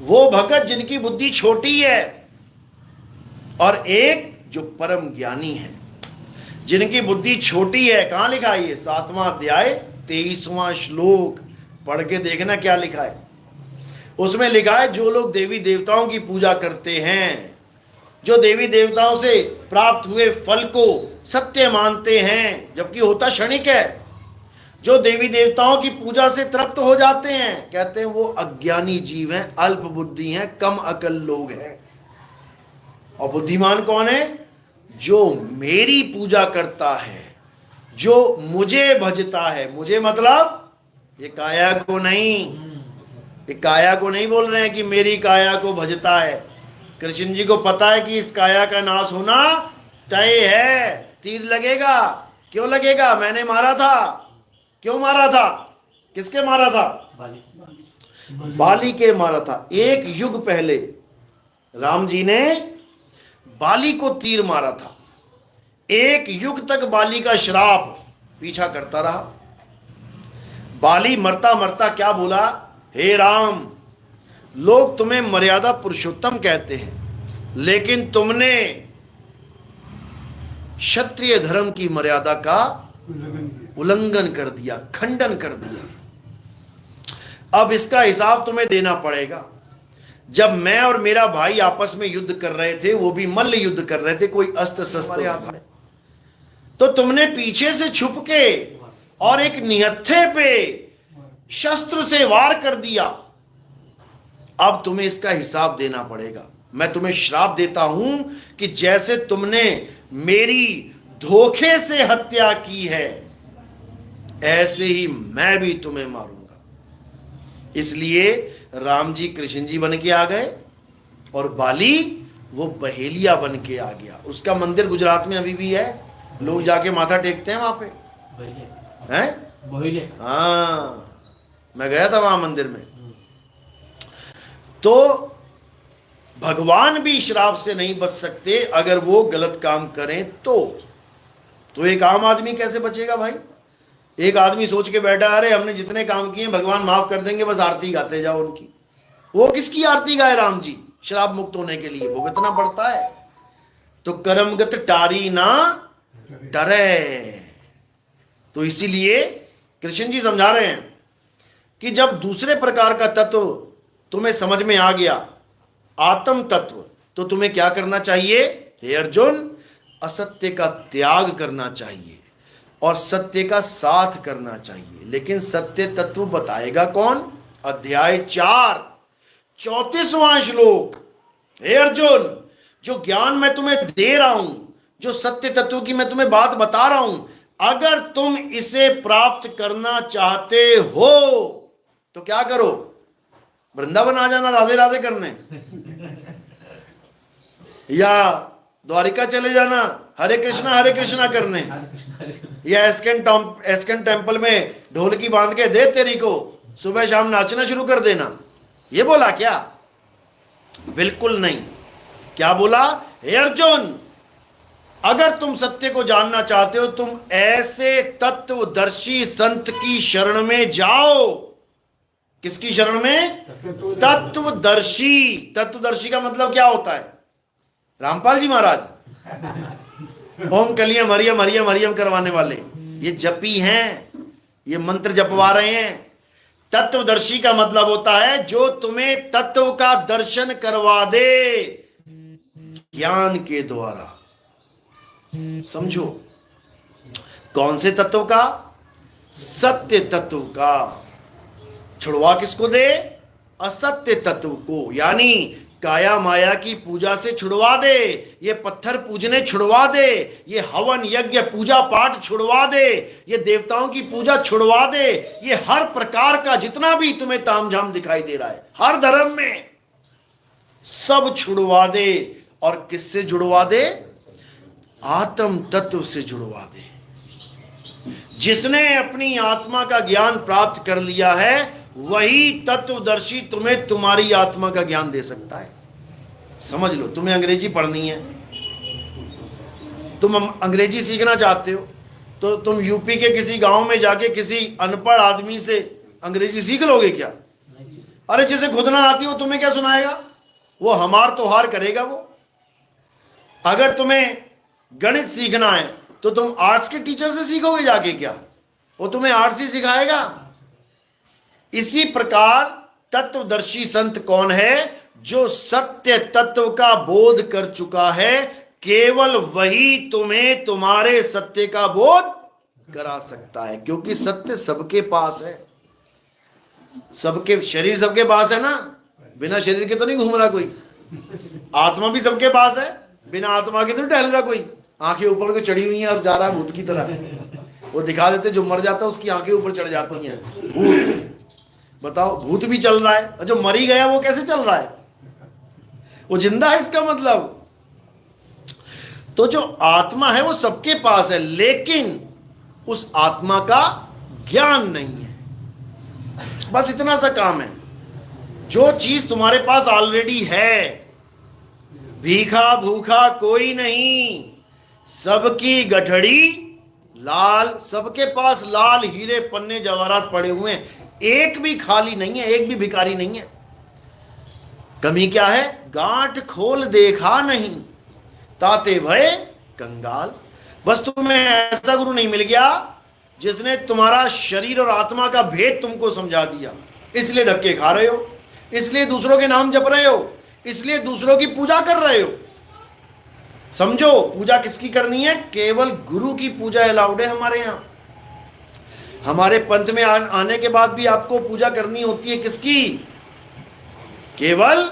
वो भगत जिनकी बुद्धि छोटी है, और एक जो परम ज्ञानी है जिनकी बुद्धि छोटी है। कहां लिखा है ये? 7वां अध्याय 23वां श्लोक पढ़ के देखना क्या लिखा है। उसमें लिखा है जो लोग देवी देवताओं की पूजा करते हैं, जो देवी देवताओं से प्राप्त हुए फल को सत्य मानते हैं, जबकि होता क्षणिक है, जो देवी देवताओं की पूजा से तृप्त हो जाते हैं, कहते हैं वो अज्ञानी जीव हैं, अल्प बुद्धि हैं, कम अकल लोग हैं। और बुद्धिमान कौन है? जो मेरी पूजा करता है, जो मुझे भजता है। मुझे मतलब ये काया को नहीं, ये काया को नहीं बोल रहे हैं कि मेरी काया को भजता है। कृष्ण जी को पता है कि इस काया का नाश होना तय है, तीर लगेगा। क्यों लगेगा? मैंने मारा था। क्यों मारा था? किसके मारा था? बाली के मारा था। एक युग पहले राम जी ने बाली को तीर मारा था। एक युग तक बाली का श्राप पीछा करता रहा। बाली मरता मरता क्या बोला? हे राम, लोग तुम्हें मर्यादा पुरुषोत्तम कहते हैं, लेकिन तुमने क्षत्रिय धर्म की मर्यादा का उल्लंघन कर दिया, खंडन कर दिया। अब इसका हिसाब तुम्हें देना पड़ेगा। जब मैं और मेरा भाई आपस में युद्ध कर रहे थे, वो भी मल्ल युद्ध कर रहे थे, कोई अस्त्र शस्त्र हाथ में, तो तुमने पीछे से छुप के और एक निहत्थे पे शस्त्र से वार कर दिया। अब तुम्हें इसका हिसाब देना पड़ेगा। मैं तुम्हें श्राप देता हूं कि जैसे तुमने मेरी धोखे से हत्या की है, ऐसे ही मैं भी तुम्हें मारूंगा। इसलिए राम जी कृष्ण जी बन के आ गए और बाली वो बहेलिया बन के आ गया। उसका मंदिर गुजरात में अभी भी है, लोग जाके माथा टेकते हैं वहां पे, हैं? हाँ, मैं गया था वहां मंदिर में। तो भगवान भी श्राप से नहीं बच सकते अगर वो गलत काम करें तो एक आम आदमी कैसे बचेगा भाई? एक आदमी सोच के बैठा, अरे हमने जितने काम किए भगवान माफ कर देंगे, बस आरती गाते जाओ उनकी। वो किसकी आरती गाए? राम जी। श्राप मुक्त होने के लिए भुगतना पड़ता है। तो कर्मगत टारी ना डरे। तो इसीलिए कृष्ण जी समझा रहे हैं कि जब दूसरे प्रकार का तत्व तुम्हें समझ में आ गया, आत्म तत्व, तो तुम्हें क्या करना चाहिए? हे अर्जुन, असत्य का त्याग करना चाहिए और सत्य का साथ करना चाहिए। लेकिन सत्य तत्व बताएगा कौन? अध्याय 4 34वां श्लोक। हे अर्जुन, जो ज्ञान मैं तुम्हें दे रहा हूं, जो सत्य तत्व की मैं तुम्हें बात बता रहा हूं, अगर तुम इसे प्राप्त करना चाहते हो तो क्या करो? वृंदावन आ जाना राधे राधे करने, या द्वारिका चले जाना हरे कृष्णा करने, या एस्कन टेम्पल में ढोलकी बांध के दे तेरी को सुबह शाम नाचना शुरू कर देना। ये बोला क्या? बिल्कुल नहीं। क्या बोला? हे अर्जुन, अगर तुम सत्य को जानना चाहते हो, तुम ऐसे तत्वदर्शी संत की शरण में जाओ। किसकी शरण में? तत्वदर्शी। तत्वदर्शी का मतलब क्या होता है? रामपाल जी महाराज ओम कलियम हरियम हरियम हरियम करवाने वाले, ये जपी हैं, ये मंत्र जपवा रहे हैं। तत्वदर्शी का मतलब होता है जो तुम्हें तत्व का दर्शन करवा दे ज्ञान के द्वारा। समझो, कौन से तत्व का? सत्य तत्व का। छुड़वा किसको दे? असत्य तत्व को, यानी काया माया की पूजा से छुड़वा दे, ये पत्थर पूजने छुड़वा दे, ये हवन यज्ञ पूजा पाठ छुड़वा दे, ये देवताओं की पूजा छुड़वा दे, ये हर प्रकार का जितना भी तुम्हें तामझाम दिखाई दे रहा है हर धर्म में, सब छुड़वा दे। और किससे जुड़वा दे? आत्म तत्व से जुड़वा दे। जिसने अपनी आत्मा का ज्ञान प्राप्त कर लिया है, वही तत्वदर्शी तुम्हें तुम्हारी आत्मा का ज्ञान दे सकता है। समझ लो, तुम्हें अंग्रेजी पढ़नी है, तुम अंग्रेजी सीखना चाहते हो, तो तुम यूपी के किसी गांव में जाके किसी अनपढ़ आदमी से अंग्रेजी सीख लोगे क्या? अरे जिसे खुद ना आती हो तुम्हें क्या सुनाएगा? वो हमार तो हार करेगा वो। अगर तुम्हें गणित सीखना है तो तुम आर्ट्स के टीचर से सीखोगे जाके क्या? वो तुम्हें आर्ट्स ही सिखाएगा। इसी प्रकार तत्वदर्शी संत कौन है? जो सत्य तत्व का बोध कर चुका है, केवल वही तुम्हें तुम्हारे सत्य का बोध करा सकता है, क्योंकि सत्य सबके पास है। सबके शरीर सबके पास है ना, बिना शरीर के तो नहीं घूम रहा कोई। आत्मा भी सबके पास है, बिना आत्मा के तो टहल रहा कोई। आंखें ऊपर को चढ़ी हुई हैं और जा रहा है भूत की तरह। वो दिखा देते जो मर जाता है उसकी आंखें ऊपर चढ़ जाती हैं, भूत। बताओ, भूत भी चल रहा है, और जो मरी गया वो कैसे चल रहा है? वो जिंदा है, इसका मतलब। तो जो आत्मा है वो सबके पास है, लेकिन उस आत्मा का ज्ञान नहीं है। बस इतना सा काम है। जो चीज तुम्हारे पास ऑलरेडी है, भीखा भूखा कोई नहीं, सबकी गठड़ी लाल। सबके पास लाल हीरे पन्ने जवाहरात पड़े हुए हैं, एक भी खाली नहीं है, एक भी भिखारी नहीं है। कमी क्या है? गांठ खोल देखा नहीं, ताते भय कंगाल। बस तुम्हें ऐसा गुरु नहीं मिल गया जिसने तुम्हारा शरीर और आत्मा का भेद तुमको समझा दिया, इसलिए धक्के खा रहे हो, इसलिए दूसरों के नाम जप रहे हो, इसलिए दूसरों की पूजा कर रहे हो। समझो, पूजा किसकी करनी है? केवल गुरु की पूजा अलाउड है हमारे यहां। हमारे पंथ में आने के बाद भी आपको पूजा करनी होती है किसकी? केवल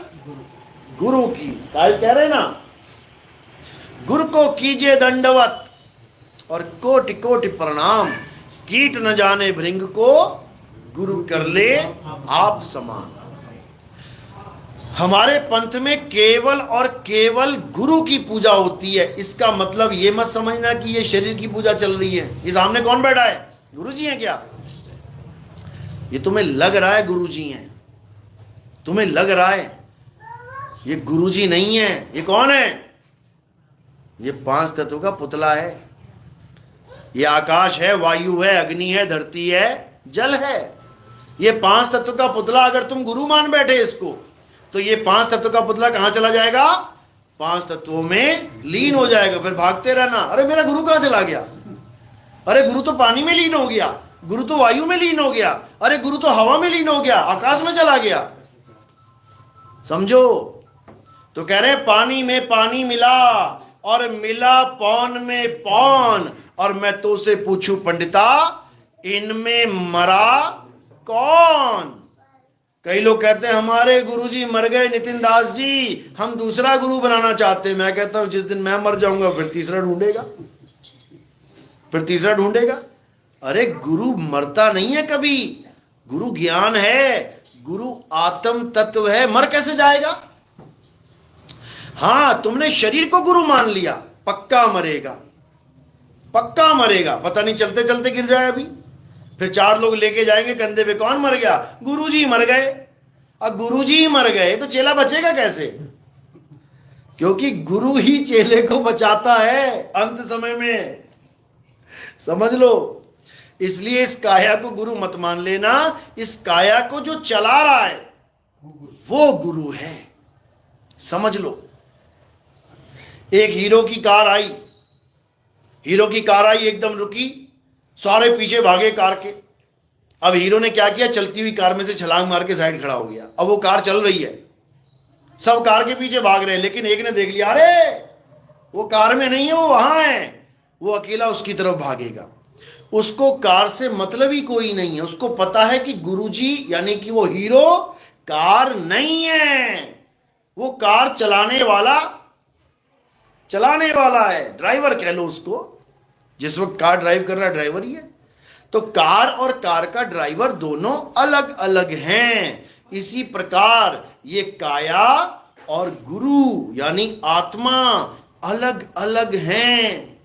गुरु की। साहिब कह रहे ना, गुरु को कीजिए दंडवत और कोटि कोटि प्रणाम, कीट न जाने भृंग को गुरु कर ले आप समान। हमारे पंथ में केवल और केवल गुरु की पूजा होती है। इसका मतलब ये मत समझना कि ये शरीर की पूजा चल रही है। ये सामने कौन बैठा है? गुरु जी हैं क्या? ये तुम्हें लग रहा है गुरु जी हैं, तुम्हें लग रहा है, ये गुरु जी नहीं है। ये कौन है? ये 5 तत्व का पुतला है। ये आकाश है, वायु है, अग्नि है, धरती है, जल है। ये 5 तत्व का पुतला अगर तुम गुरु मान बैठे इसको, तो ये 5 तत्व का पुतला कहां चला जाएगा? 5 तत्वों में लीन हो जाएगा। फिर भागते रहना, अरे मेरा गुरु कहां चला गया? अरे गुरु तो पानी में लीन हो गया, गुरु तो वायु में लीन हो गया, अरे गुरु तो हवा में लीन हो गया, आकाश में चला गया। समझो, तो कह रहे पानी में पानी मिला और मिला पौन में पौन, और मैं तो से पूछूं पंडिता, इनमें मरा कौन? कई लोग कहते हैं हमारे गुरुजी मर गए नितिन दास जी, हम दूसरा गुरु बनाना चाहते हैं। मैं कहता हूं जिस दिन मैं मर जाऊंगा फिर तीसरा ढूंढेगा, फिर तीसरा ढूंढेगा। अरे गुरु मरता नहीं है कभी, गुरु ज्ञान है, गुरु आत्म तत्व है, मर कैसे जाएगा? हां, तुमने शरीर को गुरु मान लिया, पक्का मरेगा, पक्का मरेगा। पता नहीं चलते चलते गिर जाए अभी, फिर 4 लोग लेके जाएंगे कंधे पे, कौन मर गया? गुरुजी मर गए। अब गुरुजी मर गए तो चेला बचेगा कैसे? क्योंकि गुरु ही चेले को बचाता है अंत समय में, समझ लो। इसलिए इस काया को गुरु मत मान लेना। इस काया को जो चला रहा है वो गुरु है, समझ लो। एक हीरो की कार आई, हीरो की कार आई, एकदम रुकी, सारे पीछे भागे कार के। अब हीरो ने क्या किया? चलती हुई कार में से छलांग मार के साइड खड़ा हो गया। अब वो कार चल रही है, सब कार के पीछे भाग रहे हैं, लेकिन एक ने देख लिया, अरे वो कार में नहीं है, वो वहां है। वो अकेला उसकी तरफ भागेगा। उसको कार से मतलब ही कोई नहीं है। उसको पता है कि गुरुजी यानी कि वो हीरो कार नहीं है, वो कार चलाने वाला है, ड्राइवर कह लो उसको। जिस वक्त कार ड्राइव कर रहा है ड्राइवर ही है। तो कार और कार का ड्राइवर दोनों अलग अलग हैं। इसी प्रकार ये काया और गुरु यानी आत्मा अलग अलग हैं।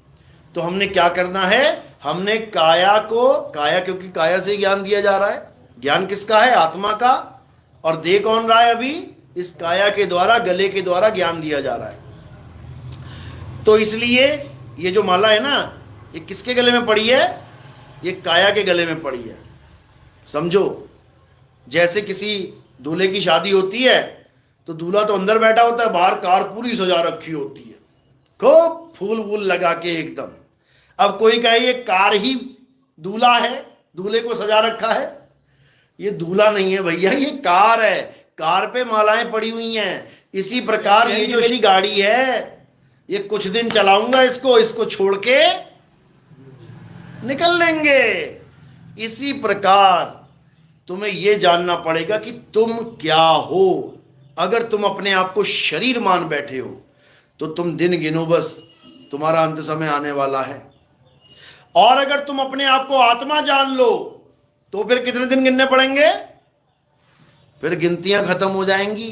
तो हमने क्या करना है? हमने काया को, काया क्योंकि काया से ज्ञान दिया जा रहा है, ज्ञान किसका है? आत्मा का। और दे कौन रहा है? अभी इस काया के द्वारा, गले के द्वारा ज्ञान दिया जा रहा है। तो इसलिए ये जो माला है ना, ये किसके गले में पड़ी है? ये काया के गले में पड़ी है। समझो, जैसे किसी दूल्हे की शादी होती है तो दूल्हा तो अंदर बैठा होता है, बाहर कार पूरी सजा रखी होती है, खूब फूल वूल लगा के एकदम। अब कोई कहे ये कार ही दूल्हा है, दूल्हे को सजा रखा है। ये दूल्हा नहीं है भैया, ये कार है, कार पे मालाएं पड़ी हुई हैं। इसी प्रकार ये जो मेरी गाड़ी है, ये कुछ दिन चलाऊंगा इसको छोड़ के निकल लेंगे। इसी प्रकार तुम्हें यह जानना पड़ेगा कि तुम क्या हो। अगर तुम अपने आप को शरीर मान बैठे हो तो तुम दिन गिनो, बस तुम्हारा अंत समय आने वाला है। और अगर तुम अपने आप को आत्मा जान लो तो फिर कितने दिन गिनने पड़ेंगे? फिर गिनतियां खत्म हो जाएंगी,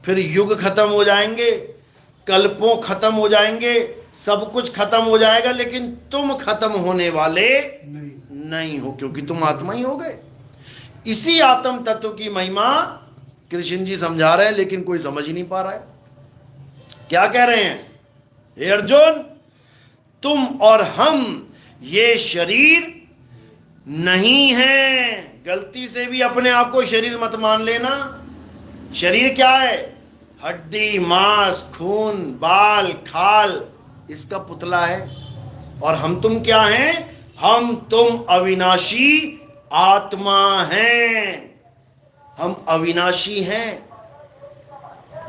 फिर युग खत्म हो जाएंगे, कल्पों खत्म हो जाएंगे, सब कुछ खत्म हो जाएगा, लेकिन तुम खत्म होने वाले नहीं हो, क्योंकि तुम आत्मा ही हो गए। इसी आत्म तत्व की महिमा कृष्ण जी समझा रहे हैं, लेकिन कोई समझ ही नहीं पा रहा है। क्या कह रहे हैं? हे अर्जुन, तुम और हम ये शरीर नहीं है। गलती से भी अपने आप को शरीर मत मान लेना। शरीर क्या है? हड्डी, मांस, खून, बाल, खाल, इसका पुतला है। और हम तुम क्या हैं? हम तुम अविनाशी आत्मा हैं। हम अविनाशी हैं।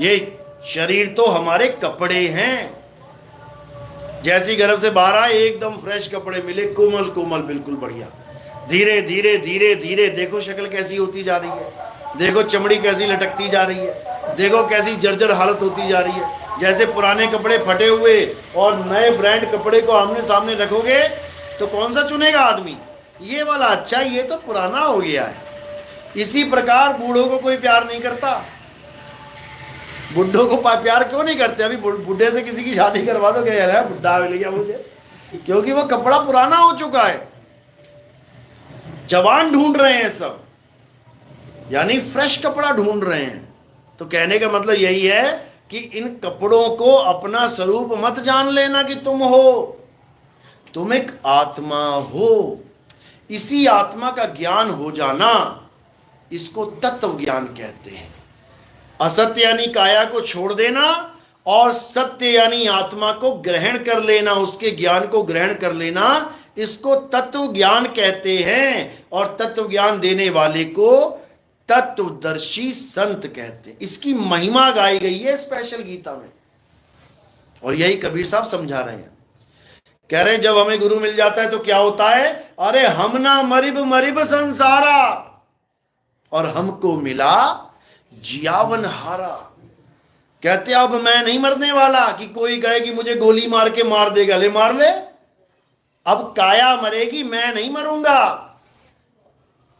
ये शरीर तो हमारे कपड़े हैं। जैसी गर्भ से बाहर आए, एकदम फ्रेश कपड़े मिले, कोमल कोमल, बिल्कुल बढ़िया। धीरे धीरे धीरे धीरे देखो शक्ल कैसी होती जा रही है, देखो चमड़ी कैसी लटकती जा रही है, देखो कैसी जर्जर हालत होती जा रही है। जैसे पुराने कपड़े फटे हुए और नए ब्रांड कपड़े को आमने सामने रखोगे तो कौन सा चुनेगा आदमी? ये वाला अच्छा, ये तो पुराना हो गया है। इसी प्रकार बूढ़ों को कोई प्यार नहीं करता। बुढ़ों को प्यार क्यों नहीं करते? अभी बुढ़े से किसी की शादी करवा दो, क्या यार बुढ़ा मिल गया मुझे, क्योंकि वो कपड़ा पुराना हो चुका है। जवान ढूंढ रहे हैं सब, यानी फ्रेश कपड़ा ढूंढ रहे हैं। तो कहने का मतलब यही है कि इन कपड़ों को अपना स्वरूप मत जान लेना कि तुम हो। तुम एक आत्मा हो। इसी आत्मा का ज्ञान हो जाना, इसको तत्व ज्ञान कहते हैं। असत्य यानी काया को छोड़ देना और सत्य यानी आत्मा को ग्रहण कर लेना, उसके ज्ञान को ग्रहण कर लेना, इसको तत्व ज्ञान कहते हैं। और तत्व ज्ञान देने वाले को तत्वदर्शी संत कहते हैं। इसकी महिमा गाई गई है स्पेशल गीता में, और यही कबीर साहब समझा रहे हैं। कह रहे हैं जब हमें गुरु मिल जाता है तो क्या होता है? अरे हम ना मरिब मरिब संसारा, और हमको मिला जियावन हारा। कहते अब मैं नहीं मरने वाला कि कोई कहे कि मुझे गोली मार के मार देगा, ले मार ले। अब काया मरेगी, मैं नहीं मरूंगा।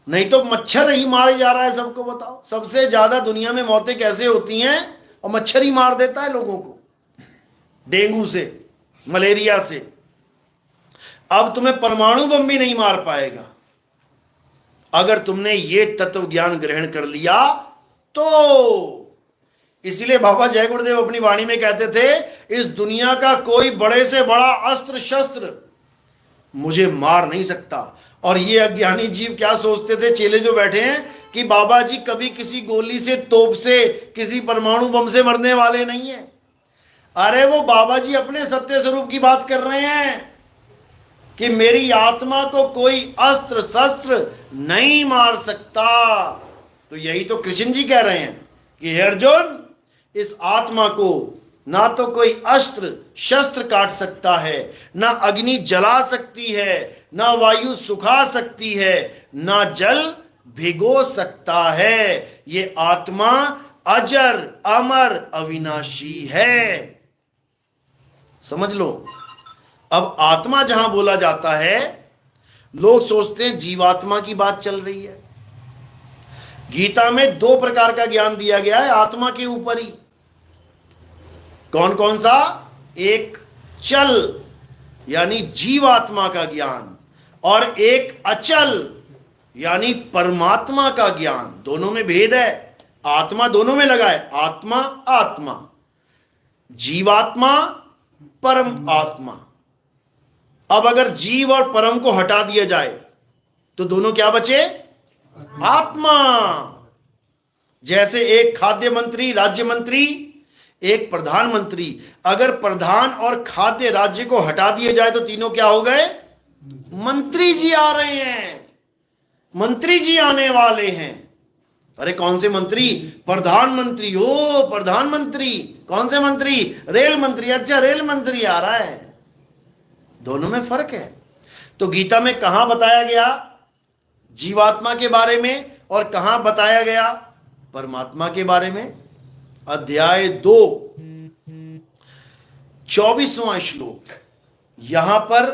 नहीं तो मच्छर ही मारे जा रहा है सबको। बताओ सबसे ज्यादा दुनिया में मौतें कैसे होती हैं? और मच्छर ही मार देता है लोगों को, डेंगू से, मलेरिया से। अब तुम्हें परमाणु बम भी नहीं मार पाएगा अगर तुमने ये तत्व ज्ञान ग्रहण कर लिया तो। इसलिए बाबा जय गुरुदेव अपनी वाणी में कहते थे, इस दुनिया का कोई बड़े से बड़ा अस्त्र शस्त्र मुझे मार नहीं सकता। और ये अज्ञानी जीव क्या सोचते थे, चेले जो बैठे हैं, कि बाबा जी कभी किसी गोली से, तोप से, किसी परमाणु बम से मरने वाले नहीं है। अरे वो बाबा जी अपने सत्य स्वरूप की बात कर रहे हैं कि मेरी आत्मा को कोई अस्त्र शस्त्र नहीं मार सकता। तो यही तो कृष्ण जी कह रहे हैं कि हे अर्जुन, इस आत्मा को ना तो कोई अस्त्र शस्त्र काट सकता है, ना अग्नि जला सकती है, ना वायु सुखा सकती है, ना जल भिगो सकता है। ये आत्मा अजर अमर अविनाशी है। समझ लो। अब आत्मा जहां बोला जाता है, लोग सोचते हैं जीवात्मा की बात चल रही है। गीता में दो प्रकार का ज्ञान दिया गया है आत्मा के ऊपर ही। कौन कौन सा? एक चल यानी जीवात्मा का ज्ञान, और एक अचल यानी परमात्मा का ज्ञान। दोनों में भेद है। आत्मा दोनों में लगा है, आत्मा आत्मा, जीवात्मा परम आत्मा। अब अगर जीव और परम को हटा दिया जाए तो दोनों क्या बचे? आत्मा। जैसे एक खाद्य मंत्री, राज्य मंत्री, एक प्रधानमंत्री। अगर प्रधान और खाद्य राज्य को हटा दिया जाए तो तीनों क्या हो गए? मंत्री जी आ रहे हैं, मंत्री जी आने वाले हैं। अरे कौन से मंत्री? प्रधानमंत्री। हो प्रधानमंत्री। कौन से मंत्री? रेल मंत्री। अच्छा रेल मंत्री आ रहा है। दोनों में फर्क है। तो गीता में कहां बताया गया जीवात्मा के बारे में और कहां बताया गया परमात्मा के बारे में? अध्याय 2 24वां श्लोक, यहां पर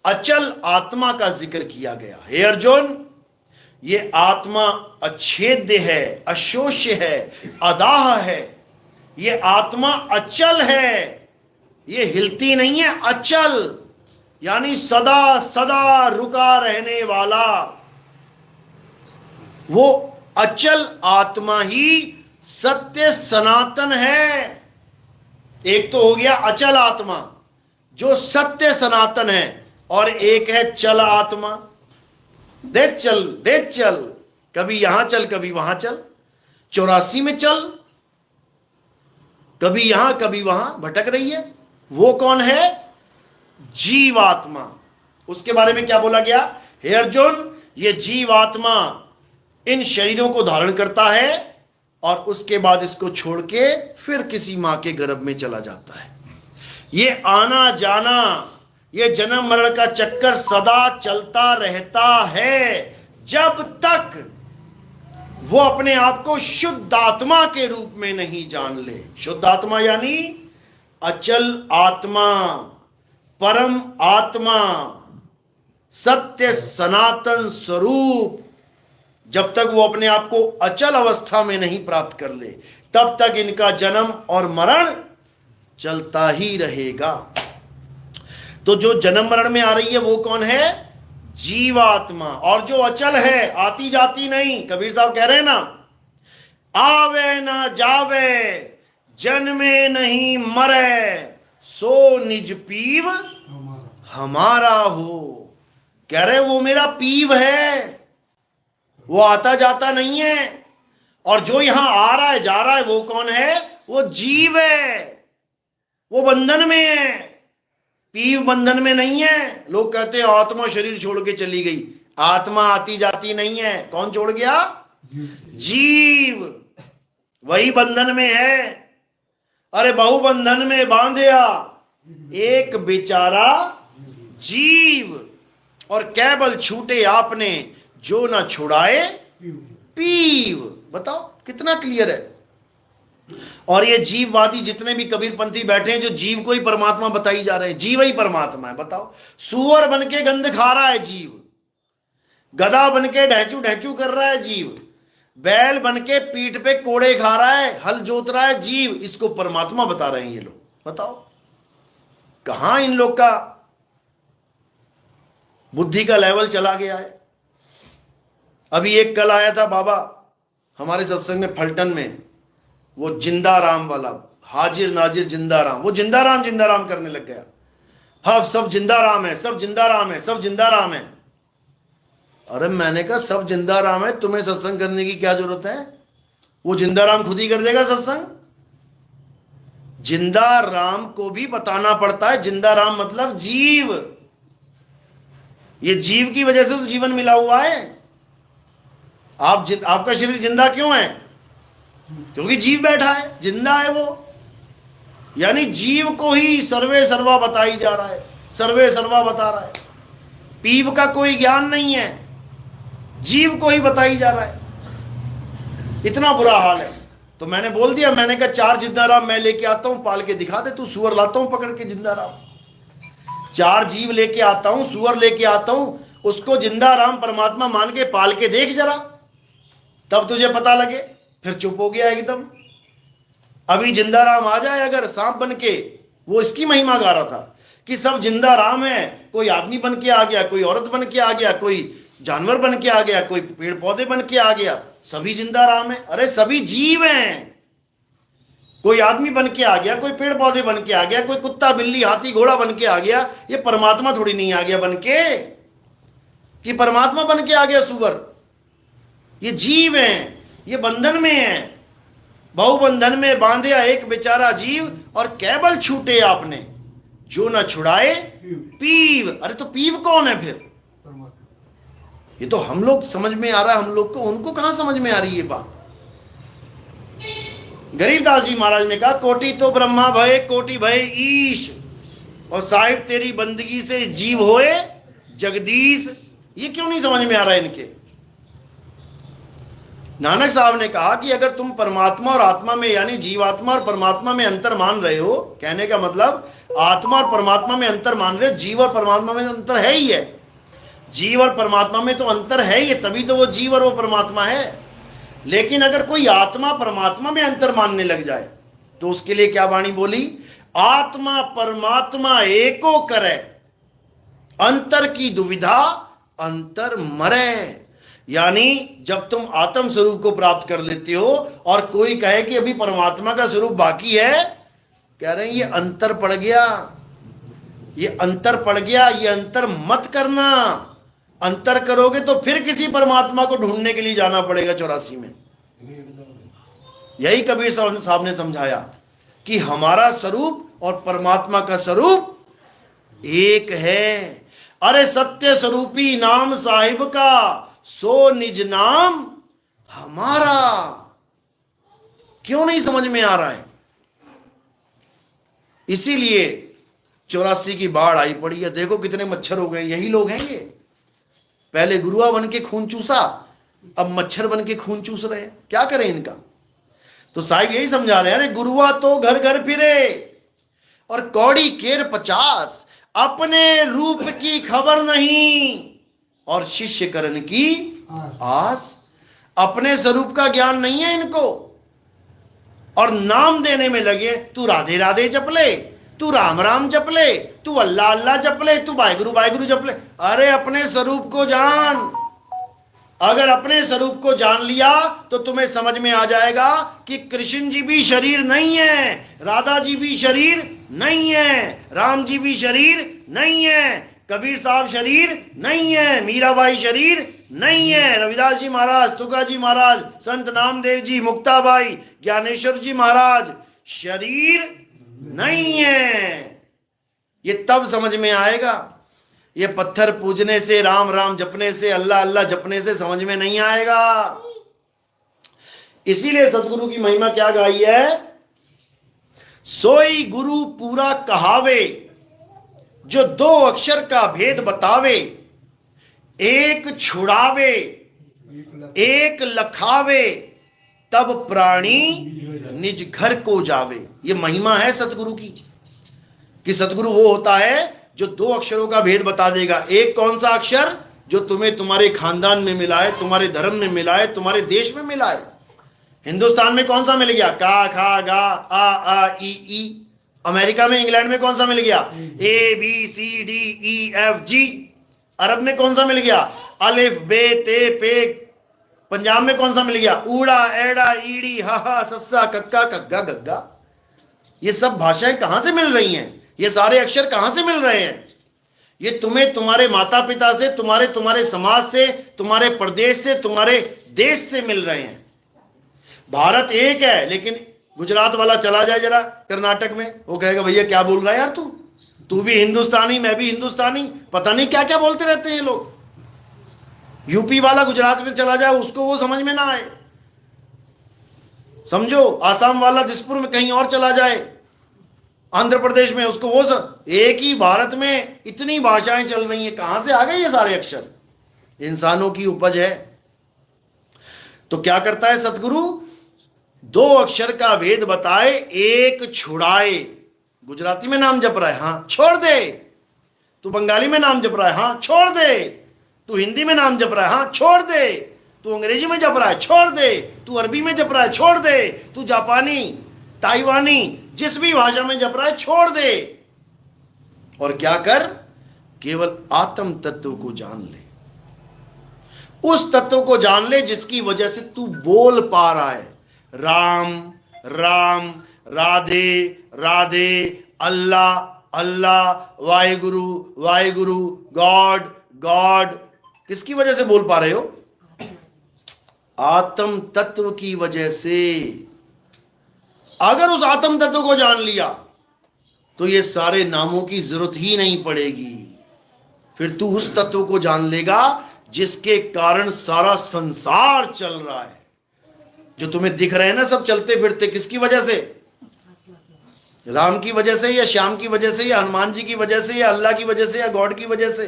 अचल आत्मा का जिक्र किया गया। हे अर्जुन, ये आत्मा अछेद्य है, अशोष्य है, अदाह है। ये आत्मा अचल है, ये हिलती नहीं है, अचल यानी सदा सदा रुका रहने वाला। वो अचल आत्मा ही सत्य सनातन है। एक तो हो गया अचल आत्मा जो सत्य सनातन है, और एक है चल आत्मा। देख चल, कभी यहां चल कभी वहां चल, 84 में चल, कभी यहां कभी वहां भटक रही है। वो कौन है? जीवात्मा। उसके बारे में क्या बोला गया? हे अर्जुन, ये जीवात्मा इन शरीरों को धारण करता है और उसके बाद इसको छोड़ के फिर किसी मां के गर्भ में चला जाता है। ये आना जाना, ये जन्म मरण का चक्कर सदा चलता रहता है, जब तक वो अपने आप को शुद्ध आत्मा के रूप में नहीं जान ले। शुद्ध आत्मा यानी अचल आत्मा, परम आत्मा, सत्य सनातन स्वरूप। जब तक वो अपने आप को अचल अवस्था में नहीं प्राप्त कर ले, तब तक इनका जन्म और मरण चलता ही रहेगा। तो जो जन्म मरण में आ रही है वो कौन है? जीवात्मा। और जो अचल है, आती जाती नहीं। कबीर साहब कह रहे हैं ना, आवे ना जावे, जन्मे नहीं मरे, सो निज पीव हमारा हो। कह रहे वो मेरा पीव है, वो आता जाता नहीं है। और जो यहां आ रहा है जा रहा है वो कौन है? वो जीव है, वो बंधन में है। पीव बंधन में नहीं है। लोग कहते हैं आत्मा शरीर छोड़ के चली गई। आत्मा आती जाती नहीं है। कौन छोड़ गया? जीव, वही बंधन में है। अरे बहु बंधन में बांधया एक बेचारा जीव, और केवल छूटे आपने जो ना छुड़ाए पीव। बताओ कितना क्लियर है। और ये जीववादी जितने भी कबीरपंथी बैठे हैं, जो जीव को ही परमात्मा बताई जा रहे हैं, जीव ही परमात्मा है। बताओ, सुअर बन के गंध खा रहा है जीव, गधा बन के ढैचू ढैचू कर रहा है जीव, बैल बन के पीठ पे कोड़े खा रहा है, हल जोत रहा है जीव। इसको परमात्मा बता रहे हैं ये लोग। बताओ कहां इन लोग का बुद्धि का लेवल चला गया है। अभी एक कल आया था बाबा हमारे सत्संग में फलटन में, वो जिंदा राम वाला, हाजिर नाजिर जिंदा राम, वो जिंदा राम करने लग गया। हाँ सब जिंदा राम है, सब जिंदा राम है, सब जिंदा राम है। अरे मैंने कहा सब जिंदा राम है, तुम्हें सत्संग करने की क्या जरूरत है? वो जिंदा राम खुद ही कर देगा सत्संग। जिंदा राम को भी बताना पड़ता है। जिंदा राम मतलब जीव। ये जीव की वजह से तो जीवन मिला हुआ है। आपका शरीर जिंदा क्यों है? क्योंकि जीव बैठा है, जिंदा है वो। यानी जीव को ही सर्वे सर्वा बताई जा रहा है, सर्वे सर्वा बता रहा है। पीव का कोई ज्ञान नहीं है, जीव को ही बताई जा रहा है। इतना बुरा हाल है। तो मैंने बोल दिया, मैंने कहा 4 जिंदा राम मैं लेके आता हूं, पाल के दिखा दे तू। सुअर लाता हूं पकड़ के जिंदा राम, 4 जीव लेके आता हूं, सुअर लेके आता हूं, उसको जिंदा राम परमात्मा मान के पाल के देख जरा, तब तुझे पता लगे। फिर चुप हो गया एकदम। अभी जिंदा राम आ जाए अगर सांप बन के, वो इसकी महिमा गा रहा था कि सब जिंदा राम है। कोई आदमी बन के आ गया, कोई औरत बन के आ गया, कोई जानवर बन के आ गया, कोई पेड़ पौधे बन के आ गया, सभी जिंदा राम है। अरे सभी जीव हैं। कोई आदमी बन के आ गया, कोई पेड़ पौधे बन के आ गया, कोई कुत्ता बिल्ली हाथी घोड़ा बन के आ गया। ये परमात्मा थोड़ी नहीं आ गया बन के कि परमात्मा बन के आ गया सुअर। ये जीव हैं, ये बंधन में है। बहुबंधन में बांधे एक बेचारा जीव, और केवल छूटे आपने जो न छुड़ाए पीव। अरे तो पीव कौन है फिर? ये तो हम लोग समझ में आ रहा है हम लोग को, उनको कहां समझ में आ रही है ये बात। गरीबदास जी महाराज ने कहा, कोटि तो ब्रह्मा भय, कोटि भय ईश, और साहिब तेरी बंदगी से जीव होए जगदीश, ये क्यों नहीं समझ में आ रहा है इनके? नानक साहब ने कहा कि अगर तुम परमात्मा और आत्मा में यानी जीवात्मा और परमात्मा में अंतर मान रहे हो, कहने का मतलब आत्मा और परमात्मा में अंतर मान रहे हो, जीव और परमात्मा में अंतर है ही है। जीव और परमात्मा में तो अंतर है ही, तभी तो वो जीव और वो परमात्मा है। लेकिन अगर कोई आत्मा परमात्मा में अंतर मानने लग जाए तो उसके लिए क्या वाणी बोली? आत्मा परमात्मा एको करे, अंतर की दुविधा अंतर मरे। यानी जब तुम आत्म स्वरूप को प्राप्त कर लेते हो और कोई कहे कि अभी परमात्मा का स्वरूप बाकी है, कह रहे हैं ये अंतर पड़ गया, ये अंतर पड़ गया, ये अंतर मत करना। अंतर करोगे तो फिर किसी परमात्मा को ढूंढने के लिए जाना पड़ेगा 84 में। यही कबीर साहब ने समझाया कि हमारा स्वरूप और परमात्मा का स्वरूप एक है। अरे सत्य स्वरूपी नाम साहिब का, सो निज नाम हमारा। क्यों नहीं समझ में आ रहा है? इसीलिए 84 की बाढ़ आई पड़ी है। देखो कितने मच्छर हो गए, यही लोग हैं ये। पहले गुरुआ बन के खून चूसा, अब मच्छर बन के खून चूस रहे हैं। क्या करें इनका? तो साहिब यही समझा रहे हैं, अरे गुरुआ तो घर घर फिरे और कौड़ी केर 50, अपने रूप की खबर नहीं और शिष्य करण की आस। अपने स्वरूप का ज्ञान नहीं है इनको और नाम देने में लगे। तू राधे राधे जप ले, तू राम राम जप ले, तू अल्लाह अल्लाह जप ले, तू वाहिगुरु वाहिगुरु जप ले। अरे अपने स्वरूप को जान। अगर अपने स्वरूप को जान लिया तो तुम्हें समझ में आ जाएगा कि कृष्ण जी भी शरीर नहीं है, राधा जी भी शरीर नहीं है, राम जी भी शरीर नहीं है, कबीर साहब शरीर नहीं है, मीराबाई शरीर नहीं है, रविदास जी महाराज, तुका जी महाराज, संत नामदेव जी, मुक्ताबाई, ज्ञानेश्वर जी महाराज शरीर नहीं है। ये तब समझ में आएगा। ये पत्थर पूजने से, राम राम जपने से, अल्लाह अल्लाह जपने से समझ में नहीं आएगा। इसीलिए सतगुरु की महिमा क्या गाई है? सोई गुरु पूरा कहावे, जो 2 अक्षर का भेद बतावे, एक छुड़ावे एक लखावे, तब प्राणी निज घर को जावे। ये महिमा है सतगुरु की कि सतगुरु वो होता है जो 2 अक्षरों का भेद बता देगा। एक कौन सा अक्षर? जो तुम्हें तुम्हारे खानदान में मिला है, तुम्हारे धर्म में मिला है, तुम्हारे देश में मिला है। हिंदुस्तान में कौन सा मिल गया? का खा गा आ ई। अमेरिका में, इंग्लैंड में कौन सा मिल गया? A B C D E F G. अरब में कौन सा मिल गया? अलिफ बे ते पे। पंजाब में कौन सा मिल गया? ऊड़ा एड़ा ईड़ी हा हा सस्सा कक्का कग्गा गग्गा। ये सब भाषाएं कहां से मिल रही हैं? ये सारे अक्षर कहां से मिल रहे हैं? ये तुम्हें तुम्हारे माता पिता से, तुम्हारे समाज से, तुम्हारे प्रदेश से, तुम्हारे देश से मिल रहे हैं। भारत एक है, लेकिन गुजरात वाला चला जाए जरा कर्नाटक में, वो कहेगा भैया क्या बोल रहा है यार तू भी हिंदुस्तानी, मैं भी हिंदुस्तानी, पता नहीं क्या क्या बोलते रहते हैं ये लोग। यूपी वाला गुजरात में चला जाए, उसको वो समझ में ना आए। समझो, आसाम वाला दिसपुर में कहीं और चला जाए, आंध्र प्रदेश में, उसको वो एक ही भारत में इतनी भाषाएं चल रही हैं, कहां से आ गए ये सारे अक्षर? इंसानों की उपज है। तो क्या करता है सतगुरु? 2 अक्षर का भेद बताए, एक छुड़ाए। गुजराती में नाम जप रहा है, हाँ छोड़ दे। तू बंगाली में नाम जप रहा है, हाँ छोड़ दे। तू हिंदी में नाम जप रहा है, हाँ छोड़ दे। तू अंग्रेजी में जप रहा है, छोड़ दे। तू अरबी में जप रहा है, छोड़ दे। तू जापानी, ताइवानी, जिस भी भाषा में जप रहा है, छोड़ दे। और क्या कर? केवल आत्म तत्व को जान ले। उस तत्व को जान ले जिसकी वजह से तू बोल पा रहा है राम राम, राधे राधे, अल्लाह अल्लाह, वाहिगुरु वाहिगुरु, गॉड गॉड। किसकी वजह से बोल पा रहे हो? आत्म तत्व की वजह से। अगर उस आत्म तत्व को जान लिया तो ये सारे नामों की जरूरत ही नहीं पड़ेगी। फिर तू उस तत्व को जान लेगा जिसके कारण सारा संसार चल रहा है। जो तुम्हें दिख रहे हैं ना सब चलते फिरते, किसकी वजह से? राम की वजह से, या श्याम की वजह से, या हनुमान जी की वजह से, या अल्लाह की वजह से, या गॉड की वजह से?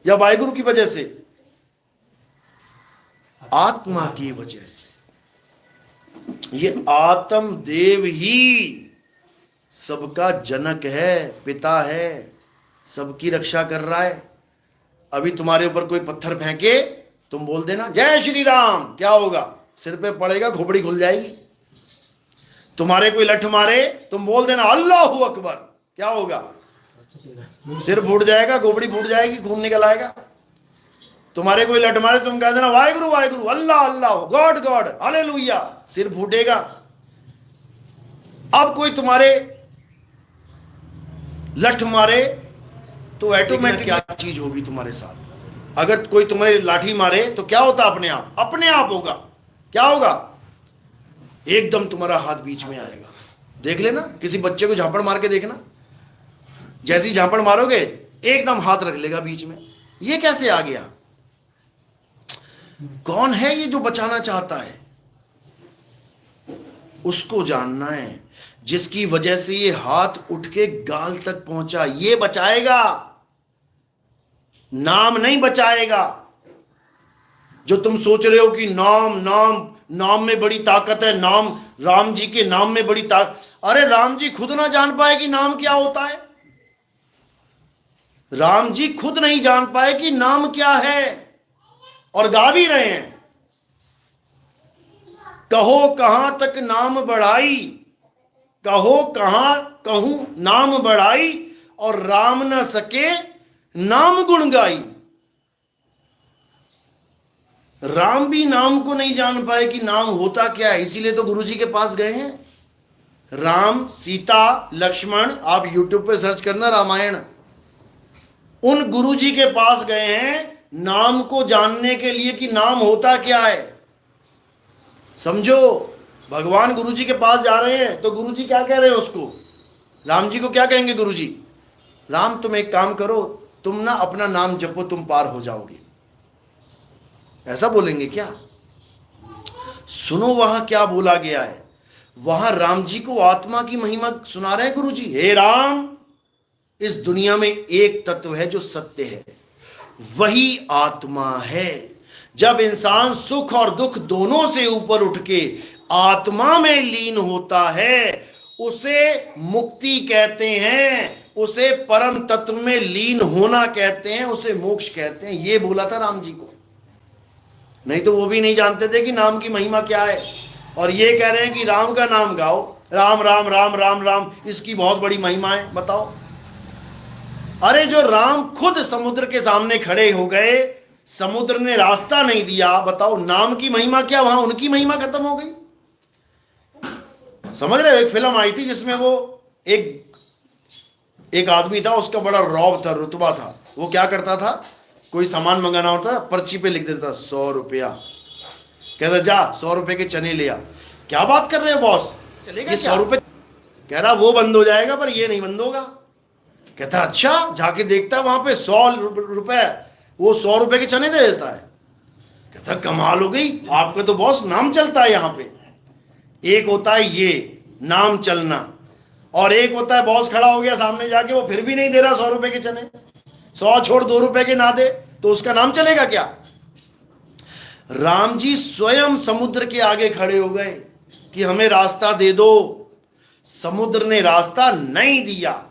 या वाहिगुरु की वजह से? आत्मा की वजह से। ये आत्म देव ही सबका जनक है, पिता है, सबकी रक्षा कर रहा है। अभी तुम्हारे ऊपर कोई पत्थर फेंके, तुम बोल देना जय श्री राम, क्या होगा? सिर पे पड़ेगा, खोपड़ी खुल जाएगी। तुम्हारे कोई लठ मारे, तुम बोल देना अल्लाहू अकबर, क्या होगा? सिर फूट जाएगा, खोपड़ी फूट जाएगी, खून निकल आएगा। तुम्हारे कोई लठ मारे, तुम कह देना वाहिगुरु वाहिगुरु, अल्लाह अल्लाह, गॉड गॉड, हालेलुया, सिर फूटेगा। अब कोई तुम्हारे लठ मारे तो ऑटोमेटिक क्या चीज होगी तुम्हारे साथ? अगर कोई तुम्हारे लाठी मारे तो क्या होता? अपने आप होगा। क्या होगा? एकदम तुम्हारा हाथ बीच में आएगा। देख लेना, किसी बच्चे को झापड़ मार के देखना, जैसी झापड़ मारोगे एकदम हाथ रख लेगा बीच में। ये कैसे आ गया? कौन है ये जो बचाना चाहता है? उसको जानना है, जिसकी वजह से ये हाथ उठ के गाल तक पहुंचा। ये बचाएगा, नाम नहीं बचाएगा। जो तुम सोच रहे हो कि नाम में बड़ी ताकत है, नाम, राम जी के नाम में बड़ी ताकत। अरे राम जी खुद ना जान पाए कि नाम क्या होता है। राम जी खुद नहीं जान पाए कि नाम क्या है, और गा भी रहे हैं, कहो कहां तक नाम बढ़ाई, कहो कहां कहूं नाम बढ़ाई, और राम न सके नाम गुण गाई। राम भी नाम को नहीं जान पाए कि नाम होता क्या है, इसीलिए तो गुरुजी के पास गए हैं। राम, सीता, लक्ष्मण, आप यूट्यूब पे सर्च करना रामायण, उन गुरुजी के पास गए हैं नाम को जानने के लिए कि नाम होता क्या है। समझो, भगवान गुरुजी के पास जा रहे हैं तो गुरुजी क्या कह रहे हैं उसको? राम जी को क्या कहेंगे गुरुजी? राम तुम एक काम करो, तुम ना अपना नाम जपो, तुम पार हो जाओगे। ऐसा बोलेंगे क्या? सुनो वहां क्या बोला गया है। वहां राम जी को आत्मा की महिमा सुना रहे हैं गुरुजी। हे राम, इस दुनिया में एक तत्व है जो सत्य है, वही आत्मा है। जब इंसान सुख और दुख दोनों से ऊपर उठ के आत्मा में लीन होता है, उसे मुक्ति कहते हैं, उसे परम तत्व में लीन होना कहते हैं, उसे मोक्ष कहते हैं। ये बोला था राम जी को। नहीं तो वो भी नहीं जानते थे कि नाम की महिमा क्या है, और ये कह रहे हैं कि राम का नाम गाओ, राम राम राम राम राम, इसकी बहुत बड़ी महिमा है। बताओ, अरे जो राम खुद समुद्र के सामने खड़े हो गए, समुद्र ने रास्ता नहीं दिया, बताओ नाम की महिमा क्या? वहां उनकी महिमा खत्म हो गई। समझ रहे हो? एक फिल्म आई थी जिसमें वो एक आदमी था, उसका बड़ा रौब था, रुतबा था। वो क्या करता था, कोई सामान मंगाना होता, पर्ची पे लिख देता 100 रुपया, कहता जा 100 रुपए के चने ले आ। क्या बात कर रहे हो बॉस, चलेगा 100 रुपए? कह रहा वो बंद हो जाएगा पर ये नहीं बंद होगा। कहता अच्छा, जाके देखता वहां पे 100 रुपए, वो 100 रुपए के चने दे देता है। कहता कमाल हो गई, आपका तो बॉस नाम चलता है यहाँ पे। एक होता है ये नाम चलना, और एक होता है बॉस खड़ा हो गया सामने जाके, वो फिर भी नहीं दे रहा 100 रुपए के चने, 100 छोड़ 2 रुपए के ना दे तो उसका नाम चलेगा क्या? राम जी स्वयं समुद्र के आगे खड़े हो गए कि हमें रास्ता दे दो। समुद्र ने रास्ता नहीं दिया।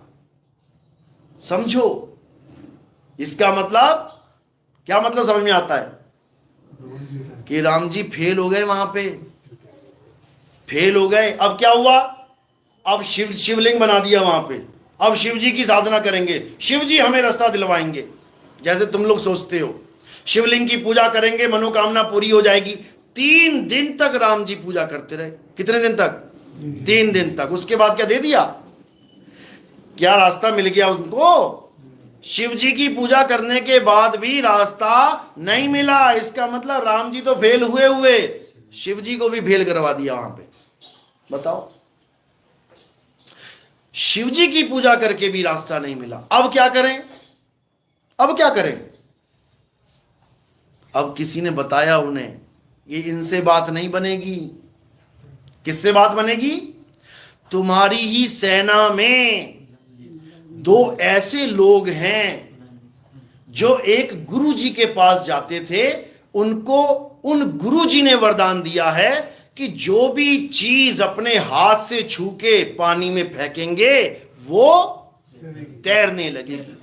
समझो, इसका मतलब क्या? मतलब समझ में आता है कि राम जी फेल हो गए, वहां पे फेल हो गए। अब क्या हुआ? अब शिवलिंग बना दिया वहां पे। अब शिव जी की साधना करेंगे, शिव जी हमें रास्ता दिलवाएंगे। जैसे तुम लोग सोचते हो शिवलिंग की पूजा करेंगे मनोकामना पूरी हो जाएगी। 3 दिन तक राम जी पूजा करते रहे। कितने दिन तक? 3 दिन तक। उसके बाद क्या दे दिया? क्या रास्ता मिल गया उनको? शिव जी की पूजा करने के बाद भी रास्ता नहीं मिला। इसका मतलब राम जी तो फेल हुए, शिव जी को भी फेल करवा दिया वहां पे। बताओ, शिव जी की पूजा करके भी रास्ता नहीं मिला। अब क्या करें? अब क्या करें? अब किसी ने बताया उन्हें, ये इनसे बात नहीं बनेगी। किससे बात बनेगी? तुम्हारी ही सेना में 2 ऐसे लोग हैं जो एक गुरु जी के पास जाते थे, उनको उन गुरु जी ने वरदान दिया है कि जो भी चीज अपने हाथ से छू के पानी में फेंकेंगे वो तैरने लगेगी।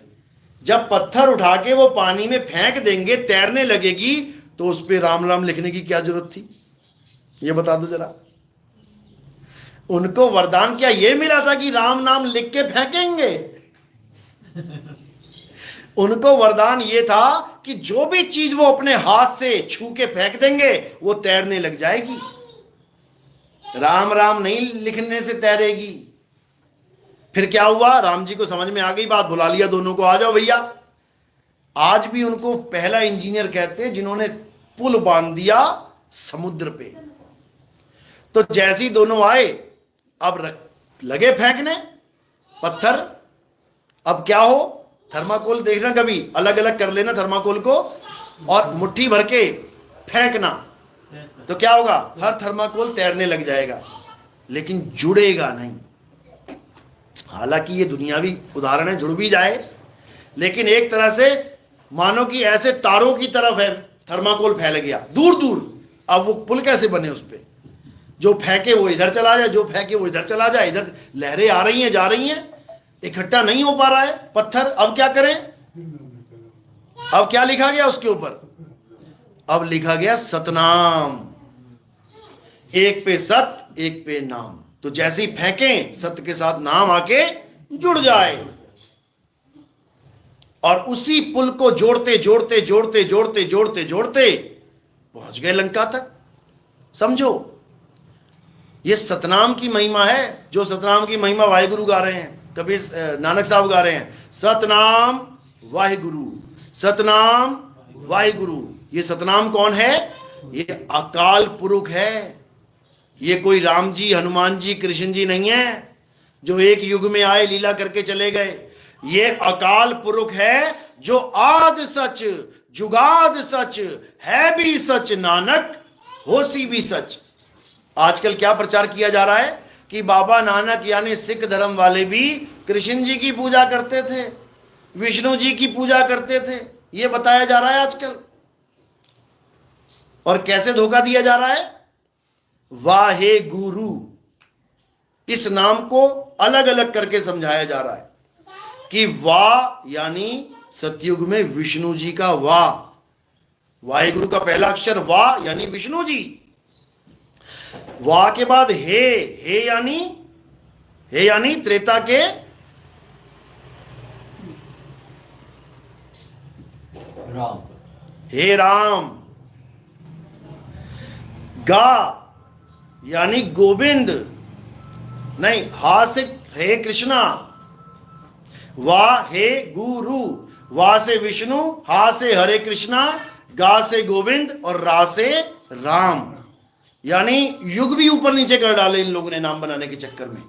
जब पत्थर उठा के वो पानी में फेंक देंगे, तैरने लगेगी, तो उस पे राम राम लिखने की क्या जरूरत थी? ये बता दो जरा। उनको वरदान क्या ये मिला था कि राम नाम लिख के फेंकेंगे? उनको वरदान ये था कि जो भी चीज वो अपने हाथ से छू के फेंक देंगे वो तैरने लग जाएगी। राम राम नहीं लिखने से तैरेगी। फिर क्या हुआ? राम जी को समझ में आ गई बात, बुला लिया दोनों को, आ जाओ भैया। आज भी उनको पहला इंजीनियर कहते हैं जिन्होंने पुल बांध दिया समुद्र पे। तो जैसे ही दोनों आए, अब लगे फेंकने पत्थर। अब क्या हो, थर्माकोल देखना, कभी अलग अलग कर लेना थर्माकोल को और मुट्ठी भर के फेंकना, तो क्या होगा? हर थर्माकोल तैरने लग जाएगा, लेकिन जुड़ेगा नहीं। हालांकि ये दुनियावी उदाहरण है, जुड़ भी जाए, लेकिन एक तरह से मानो कि ऐसे तारों की तरफ है, थर्माकोल फैल गया दूर दूर। अब वो पुल कैसे बने उस पे? जो फेंके वो इधर चला जाए, जो फेंके वो इधर चला जाए, इधर लहरें आ रही हैं जा रही हैं, इकट्ठा नहीं हो पा रहा है पत्थर। अब क्या करें? अब क्या लिखा गया उसके ऊपर? अब लिखा गया सतनाम। एक पे सत, एक पे नाम। तो जैसे ही फेंकें, सत्य के साथ नाम आके जुड़ जाए, और उसी पुल को जोड़ते जोड़ते जोड़ते जोड़ते जोड़ते जोड़ते पहुंच गए लंका तक। समझो, ये सतनाम की महिमा है। जो सतनाम की महिमा वाहिगुरु गा रहे हैं, कबीर नानक साहब गा रहे हैं, सतनाम वाहिगुरु, सतनाम वाहिगुरु। ये सतनाम कौन है? ये अकाल पुरुष है। ये कोई राम जी, हनुमान जी, कृष्ण जी नहीं है जो एक युग में आए लीला करके चले गए। ये अकाल पुरुष है जो आद सच जुगाद सच है भी सच, नानक होसी भी सच। आजकल क्या प्रचार किया जा रहा है कि बाबा नानक यानी सिख धर्म वाले भी कृष्ण जी की पूजा करते थे, विष्णु जी की पूजा करते थे, ये बताया जा रहा है आजकल। और कैसे धोखा दिया जा रहा है? वाहे गुरु, इस नाम को अलग अलग करके समझाया जा रहा है कि वाह यानी सतयुग में विष्णु जी का वाह, वाहेगुरु का पहला अक्षर वाह यानी विष्णु जी। वाह के बाद हे यानी त्रेता के राम, हे राम। गा यानी गोविंद, नहीं, हा से हे कृष्णा। वाह हे गुरु, वाह से विष्णु, हा से हरे कृष्णा, गा से गोविंद और रा से राम। यानी युग भी ऊपर नीचे कर डाले इन लोगों ने नाम बनाने के चक्कर में,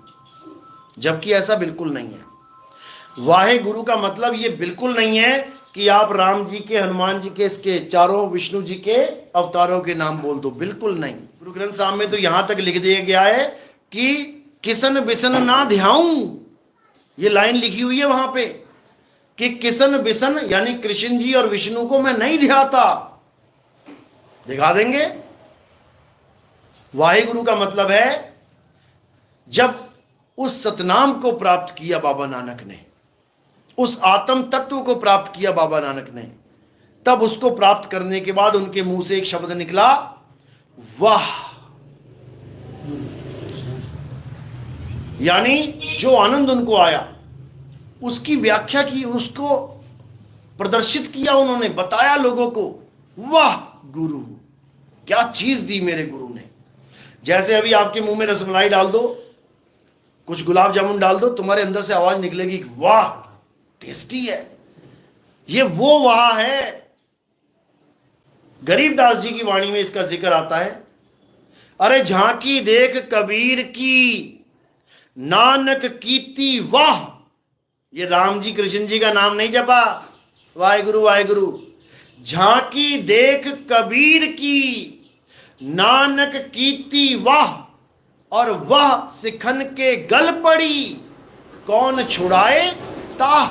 जबकि ऐसा बिल्कुल नहीं है। वाहे गुरु का मतलब ये बिल्कुल नहीं है कि आप राम जी के, हनुमान जी के, इसके चारों विष्णु जी के अवतारों के नाम बोल दो, बिल्कुल नहीं। गुरु ग्रंथ साहब में तो यहां तक लिख दिया गया है कि किसन बिसन ना ध्याऊं, ये लाइन लिखी हुई है वहां पे कि किसन बिसन यानी कृष्ण जी और विष्णु को मैं नहीं ध्याता। दिखा देंगे। वाहिगुरु का मतलब है जब उस सतनाम को प्राप्त किया बाबा नानक ने, उस आत्म तत्व को प्राप्त किया बाबा नानक ने, तब उसको प्राप्त करने के बाद उनके मुंह से एक शब्द निकला, वाह। यानी जो आनंद उनको आया उसकी व्याख्या की, उसको प्रदर्शित किया उन्होंने, बताया लोगों को, वाह गुरु, क्या चीज दी मेरे गुरु ने। जैसे अभी आपके मुंह में रसमलाई डाल दो, कुछ गुलाब जामुन डाल दो, तुम्हारे अंदर से आवाज निकलेगी, वाह टेस्टी है। ये वो वाह है। गरीबदास जी की वाणी में इसका जिक्र आता है, अरे झांकी देख कबीर की, नानक कीती वाह। ये राम जी कृष्ण जी का नाम नहीं जपा, वाहेगुरु वाहेगुरु। झांकी देख कबीर की, नानक कीती वाह, और वह सिखन के गल पड़ी, कौन छुड़ाए ताह।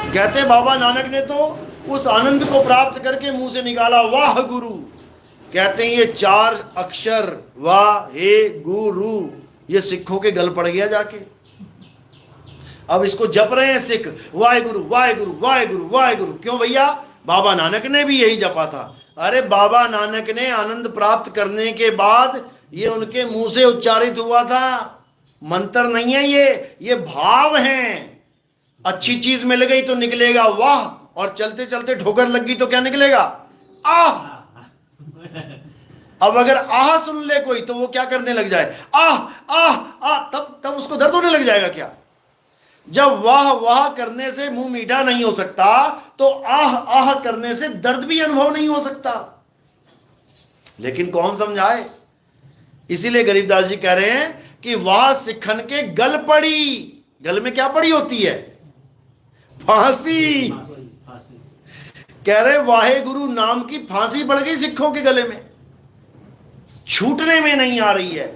कहते बाबा नानक ने तो उस आनंद को प्राप्त करके मुंह से निकाला वाह गुरु। कहते हैं ये 4 अक्षर वाह हे गुरु ये सिखों के गल पड़ गया जाके। अब इसको जप रहे हैं सिख, वाहेगुरु वाहेगुरु वाहेगुरु वाहेगुरु। क्यों भैया? बाबा नानक ने भी यही जपा था। अरे बाबा नानक ने आनंद प्राप्त करने के बाद ये उनके मुंह से उच्चारित हुआ था, मंत्र नहीं है ये भाव हैं। अच्छी चीज मिल गई तो निकलेगा वाह, और चलते चलते ठोकर लग गई तो क्या निकलेगा? आह। अब अगर आह सुन ले कोई तो वो क्या करने लग जाए? आह आह आह, तब उसको दर्द होने लग जाएगा क्या? जब वाह वाह करने से मुंह मीठा नहीं हो सकता तो आह आह करने से दर्द भी अनुभव नहीं हो सकता। लेकिन कौन समझाए? इसीलिए गरीबदास जी कह रहे हैं कि वाह सिखन के गल पड़ी। गल में क्या पड़ी होती है? फांसी। कह रहे वाहे गुरु नाम की फांसी पड़ गई सिखों के गले में, छूटने में नहीं आ रही है।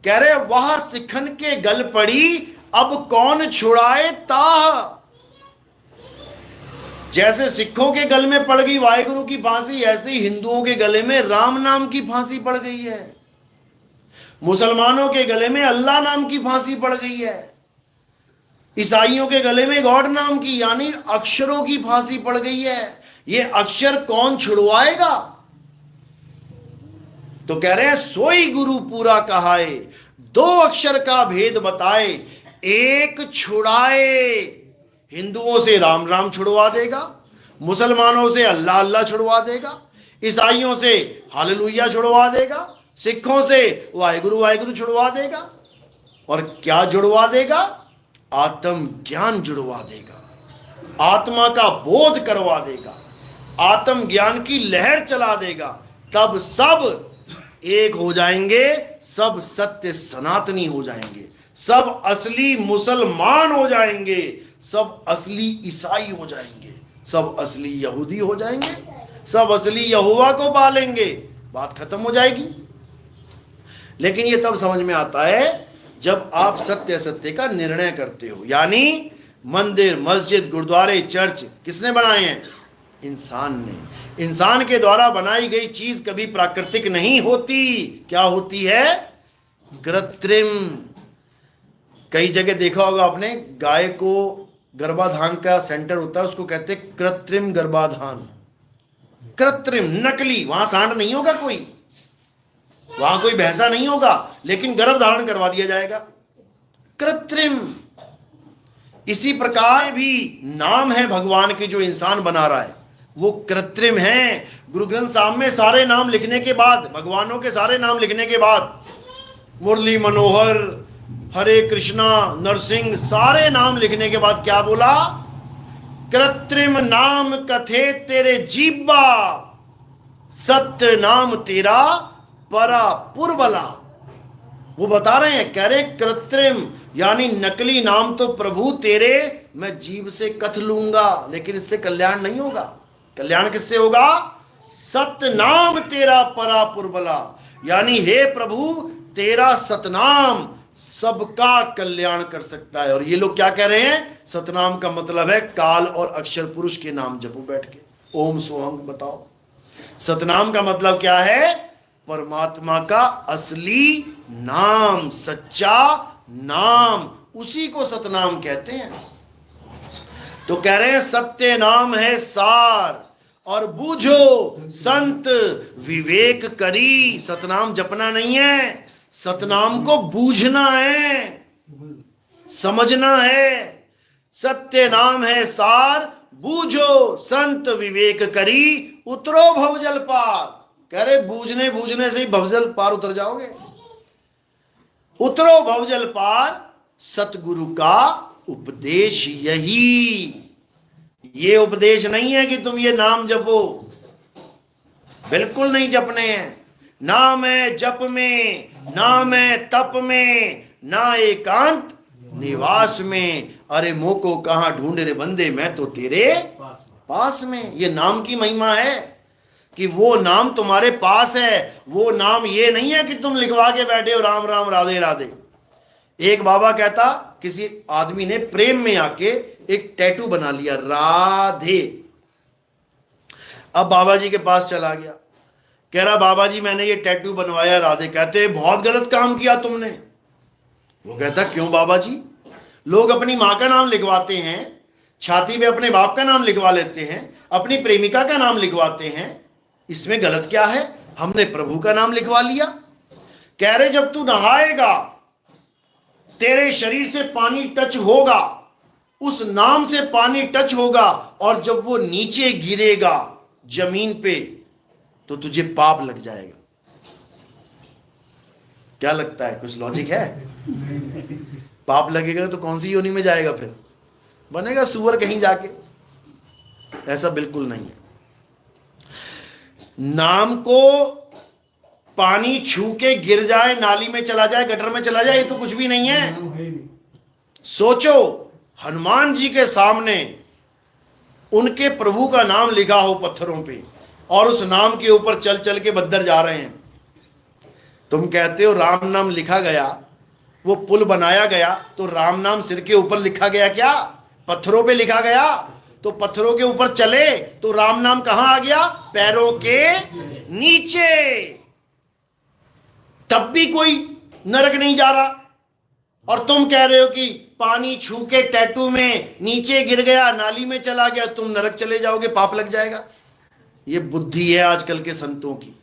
कह रहे वाह सिखन के गल पड़ी, अब कौन छुड़ाए ताह। जैसे सिखों के गल में पड़ गई वाहेगुरु की फांसी, ऐसे ही हिंदुओं के गले में राम नाम की फांसी पड़ गई है। मुसलमानों के गले में अल्लाह नाम की फांसी पड़ गई है। ईसाइयों के गले में गॉड नाम की यानी अक्षरों की फांसी पड़ गई है। ये अक्षर कौन छुड़वाएगा? तो कह रहे हैं सोई गुरु पूरा कहाए, 2 अक्षर का भेद बताए, एक छुड़ाए। हिंदुओं से राम राम छुड़वा देगा, मुसलमानों से अल्लाह अल्लाह छुड़वा देगा, ईसाइयों से हालेलुया छुड़वा देगा, सिखों से वाहेगुरु वाहेगुरु छुड़वा देगा। और क्या जुड़वा देगा? आत्म ज्ञान जुड़वा देगा, आत्मा का बोध करवा देगा, आत्म ज्ञान की लहर चला देगा। तब सब एक हो जाएंगे, सब सत्य सनातनी हो जाएंगे, सब असली मुसलमान हो जाएंगे, सब असली ईसाई हो जाएंगे, सब असली यहूदी हो जाएंगे, सब असली यहोवा को पालेंगे। बात खत्म हो जाएगी। लेकिन ये तब समझ में आता है जब आप सत्य असत्य का निर्णय करते हो। यानी मंदिर मस्जिद गुरुद्वारे चर्च किसने बनाए हैं? इंसान ने। इंसान के द्वारा बनाई गई चीज कभी प्राकृतिक नहीं होती। क्या होती है? कृत्रिम। कई जगह देखा होगा आपने, गाय को गर्भाधान का सेंटर होता है, उसको कहते हैं कृत्रिम गर्भाधान। कृत्रिम, नकली। वहां सांड नहीं होगा कोई, वहां कोई भैंसा नहीं होगा, लेकिन गर्भ धारण करवा दिया जाएगा। कृत्रिम। इसी प्रकार भी नाम है भगवान के जो इंसान बना रहा है वो कृत्रिम है। गुरु ग्रंथ साहब में सारे नाम लिखने के बाद, भगवानों के सारे नाम लिखने के बाद, मुरली मनोहर, हरे कृष्णा, नरसिंह, सारे नाम लिखने के बाद क्या बोला? कृत्रिम नाम कथे तेरे जीबा, सत्य नाम तेरा परा पुरबला। वो बता रहे हैं, कह रहे कृत्रिम यानी नकली नाम तो प्रभु तेरे मैं जीव से कथ लूंगा, लेकिन इससे कल्याण नहीं होगा। कल्याण किससे होगा? सत्य नाम तेरा परा पुरबला, यानी हे प्रभु तेरा सतनाम सबका कल्याण कर सकता है। और ये लोग क्या कह रहे हैं? सतनाम का मतलब है काल और अक्षर पुरुष के नाम जपो बैठ के, ओम सोहम बताओ। सतनाम का मतलब क्या है? परमात्मा का असली नाम, सच्चा नाम, उसी को सतनाम कहते हैं। तो कह रहे हैं सत्य नाम है सार, और बूझो संत विवेक करी। सतनाम जपना नहीं है, सतनाम को बूझना है, समझना है। सत्य नाम है सार, बूझो संत विवेक करी, उतरो भवजल पार। कह रहे बूझने बूझने से ही भवजल पार उतर जाओगे। उतरो भवजल पार, सतगुरु का उपदेश यही। ये उपदेश नहीं है कि तुम ये नाम जपो, बिल्कुल नहीं जपने हैं। ना मैं जप में, ना मैं तप में, ना एकांत निवास में। अरे मोह को कहां ढूंढे रे बंदे, मैं तो तेरे पास में। ये नाम की महिमा है कि वो नाम तुम्हारे पास है। वो नाम ये नहीं है कि तुम लिखवा के बैठे हो राम राम राधे राधे। एक बाबा कहता, किसी आदमी ने प्रेम में आके एक टैटू बना लिया, राधे। अब बाबा जी के पास चला गया, कह रहा बाबा जी मैंने ये टैटू बनवाया राधे। कहते बहुत गलत काम किया तुमने। वो कहता क्यों बाबा जी? लोग अपनी मां का नाम लिखवाते हैं, छाती पे अपने बाप का नाम लिखवा लेते हैं, अपनी प्रेमिका का नाम लिखवाते हैं, इसमें गलत क्या है? हमने प्रभु का नाम लिखवा लिया। कह रहे जब तू नहाएगा, तेरे शरीर से पानी टच होगा, उस नाम से पानी टच होगा, और जब वो नीचे गिरेगा जमीन पे तो तुझे पाप लग जाएगा। क्या लगता है, कुछ लॉजिक है? पाप लगेगा तो कौन सी योनि में जाएगा? फिर बनेगा सुअर कहीं जाके। ऐसा बिल्कुल नहीं है। नाम को पानी छू के गिर जाए, नाली में चला जाए, गटर में चला जाए, ये तो कुछ भी नहीं है। सोचो हनुमान जी के सामने उनके प्रभु का नाम लिखा हो पत्थरों पे, और उस नाम के ऊपर चल चल के बंदर जा रहे हैं। तुम कहते हो राम नाम लिखा गया, वो पुल बनाया गया तो राम नाम सिर के ऊपर लिखा गया क्या? पत्थरों पे लिखा गया। तो पत्थरों के ऊपर चले तो राम नाम कहां आ गया? पैरों के नीचे। तब भी कोई नरक नहीं जा रहा। और तुम कह रहे हो कि पानी छू के टैटू में नीचे गिर गया, नाली में चला गया, तुम नरक चले जाओगे, पाप लग जाएगा। ये बुद्धि है आजकल के संतों की।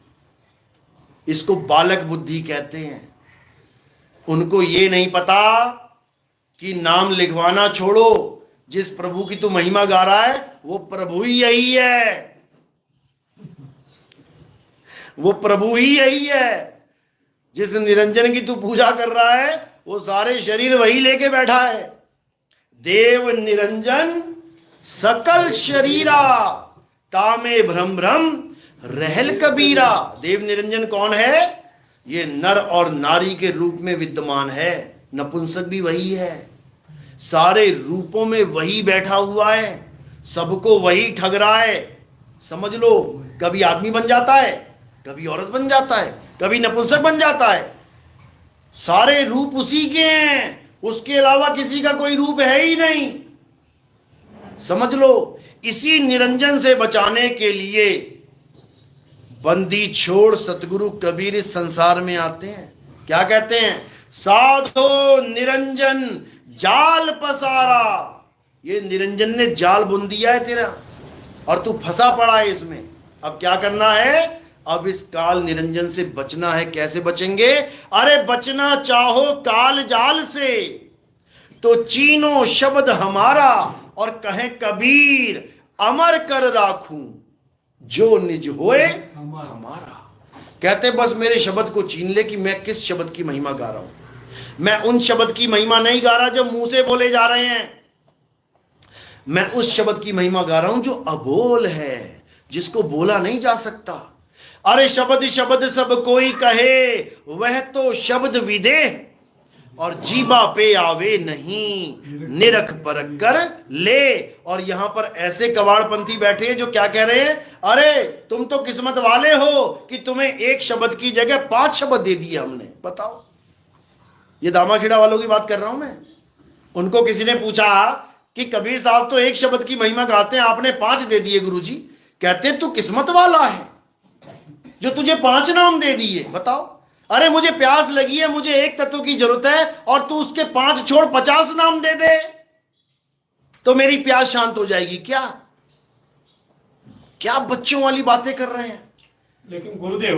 इसको बालक बुद्धि कहते हैं। उनको ये नहीं पता कि नाम लिखवाना छोड़ो, जिस प्रभु की तू महिमा गा रहा है वो प्रभु ही यही है। वो प्रभु ही यही है। जिस निरंजन की तू पूजा कर रहा है वो सारे शरीर वही लेके बैठा है। देव निरंजन सकल शरीरा, तामे भ्रम भ्रम रहल कबीरा। देव निरंजन कौन है? ये नर और नारी के रूप में विद्यमान है। नपुंसक भी वही है। सारे रूपों में वही बैठा हुआ है, सबको वही ठग रहा है। समझ लो, कभी आदमी बन जाता है, कभी औरत बन जाता है, कभी नपुंसक बन जाता है। सारे रूप उसी के हैं, उसके अलावा किसी का कोई रूप है ही नहीं। समझ लो, इसी निरंजन से बचाने के लिए बंदी छोड़ सतगुरु कबीर इस संसार में आते हैं। क्या कहते हैं? साधो निरंजन जाल पसारा। ये निरंजन ने जाल बुन दिया है तेरा, और तू फंसा पड़ा है इसमें। अब क्या करना है? अब इस काल निरंजन से बचना है। कैसे बचेंगे? अरे बचना चाहो काल जाल से तो चीनो शब्द हमारा, और कहे कबीर अमर कर राखूं जो निज होए हमारा। कहते बस मेरे शब्द को छीन ले कि मैं किस शब्द की महिमा गा रहा हूं। मैं उन शब्द की महिमा नहीं गा रहा जो मुंह से बोले जा रहे हैं। मैं उस शब्द की महिमा गा रहा हूं जो अबोल है, जिसको बोला नहीं जा सकता। अरे शब्द शब्द सब कोई कहे, वह तो शब्द विदेह, और जीबा पे आवे नहीं, निरख परख कर ले। और यहां पर ऐसे कबाड़पंथी बैठे हैं जो क्या कह रहे हैं? अरे तुम तो किस्मत वाले हो कि तुम्हें एक शब्द की जगह 5 शब्द दे दिए हमने। बताओ, ये दामाखेड़ा वालों की बात कर रहा हूं मैं। उनको किसी ने पूछा कि कबीर साहब तो एक शब्द की महिमा गाते हैं, आपने 5 दे दिए गुरुजी। कहते तू किस्मत वाला है जो तुझे 5 नाम दे दिए। बताओ, अरे मुझे प्यास लगी है, मुझे एक तत्व की जरूरत है, और तू उसके 5 छोड़ 50 नाम दे दे तो मेरी प्यास शांत हो जाएगी क्या? क्या बच्चों वाली बातें कर रहे हैं। लेकिन गुरुदेव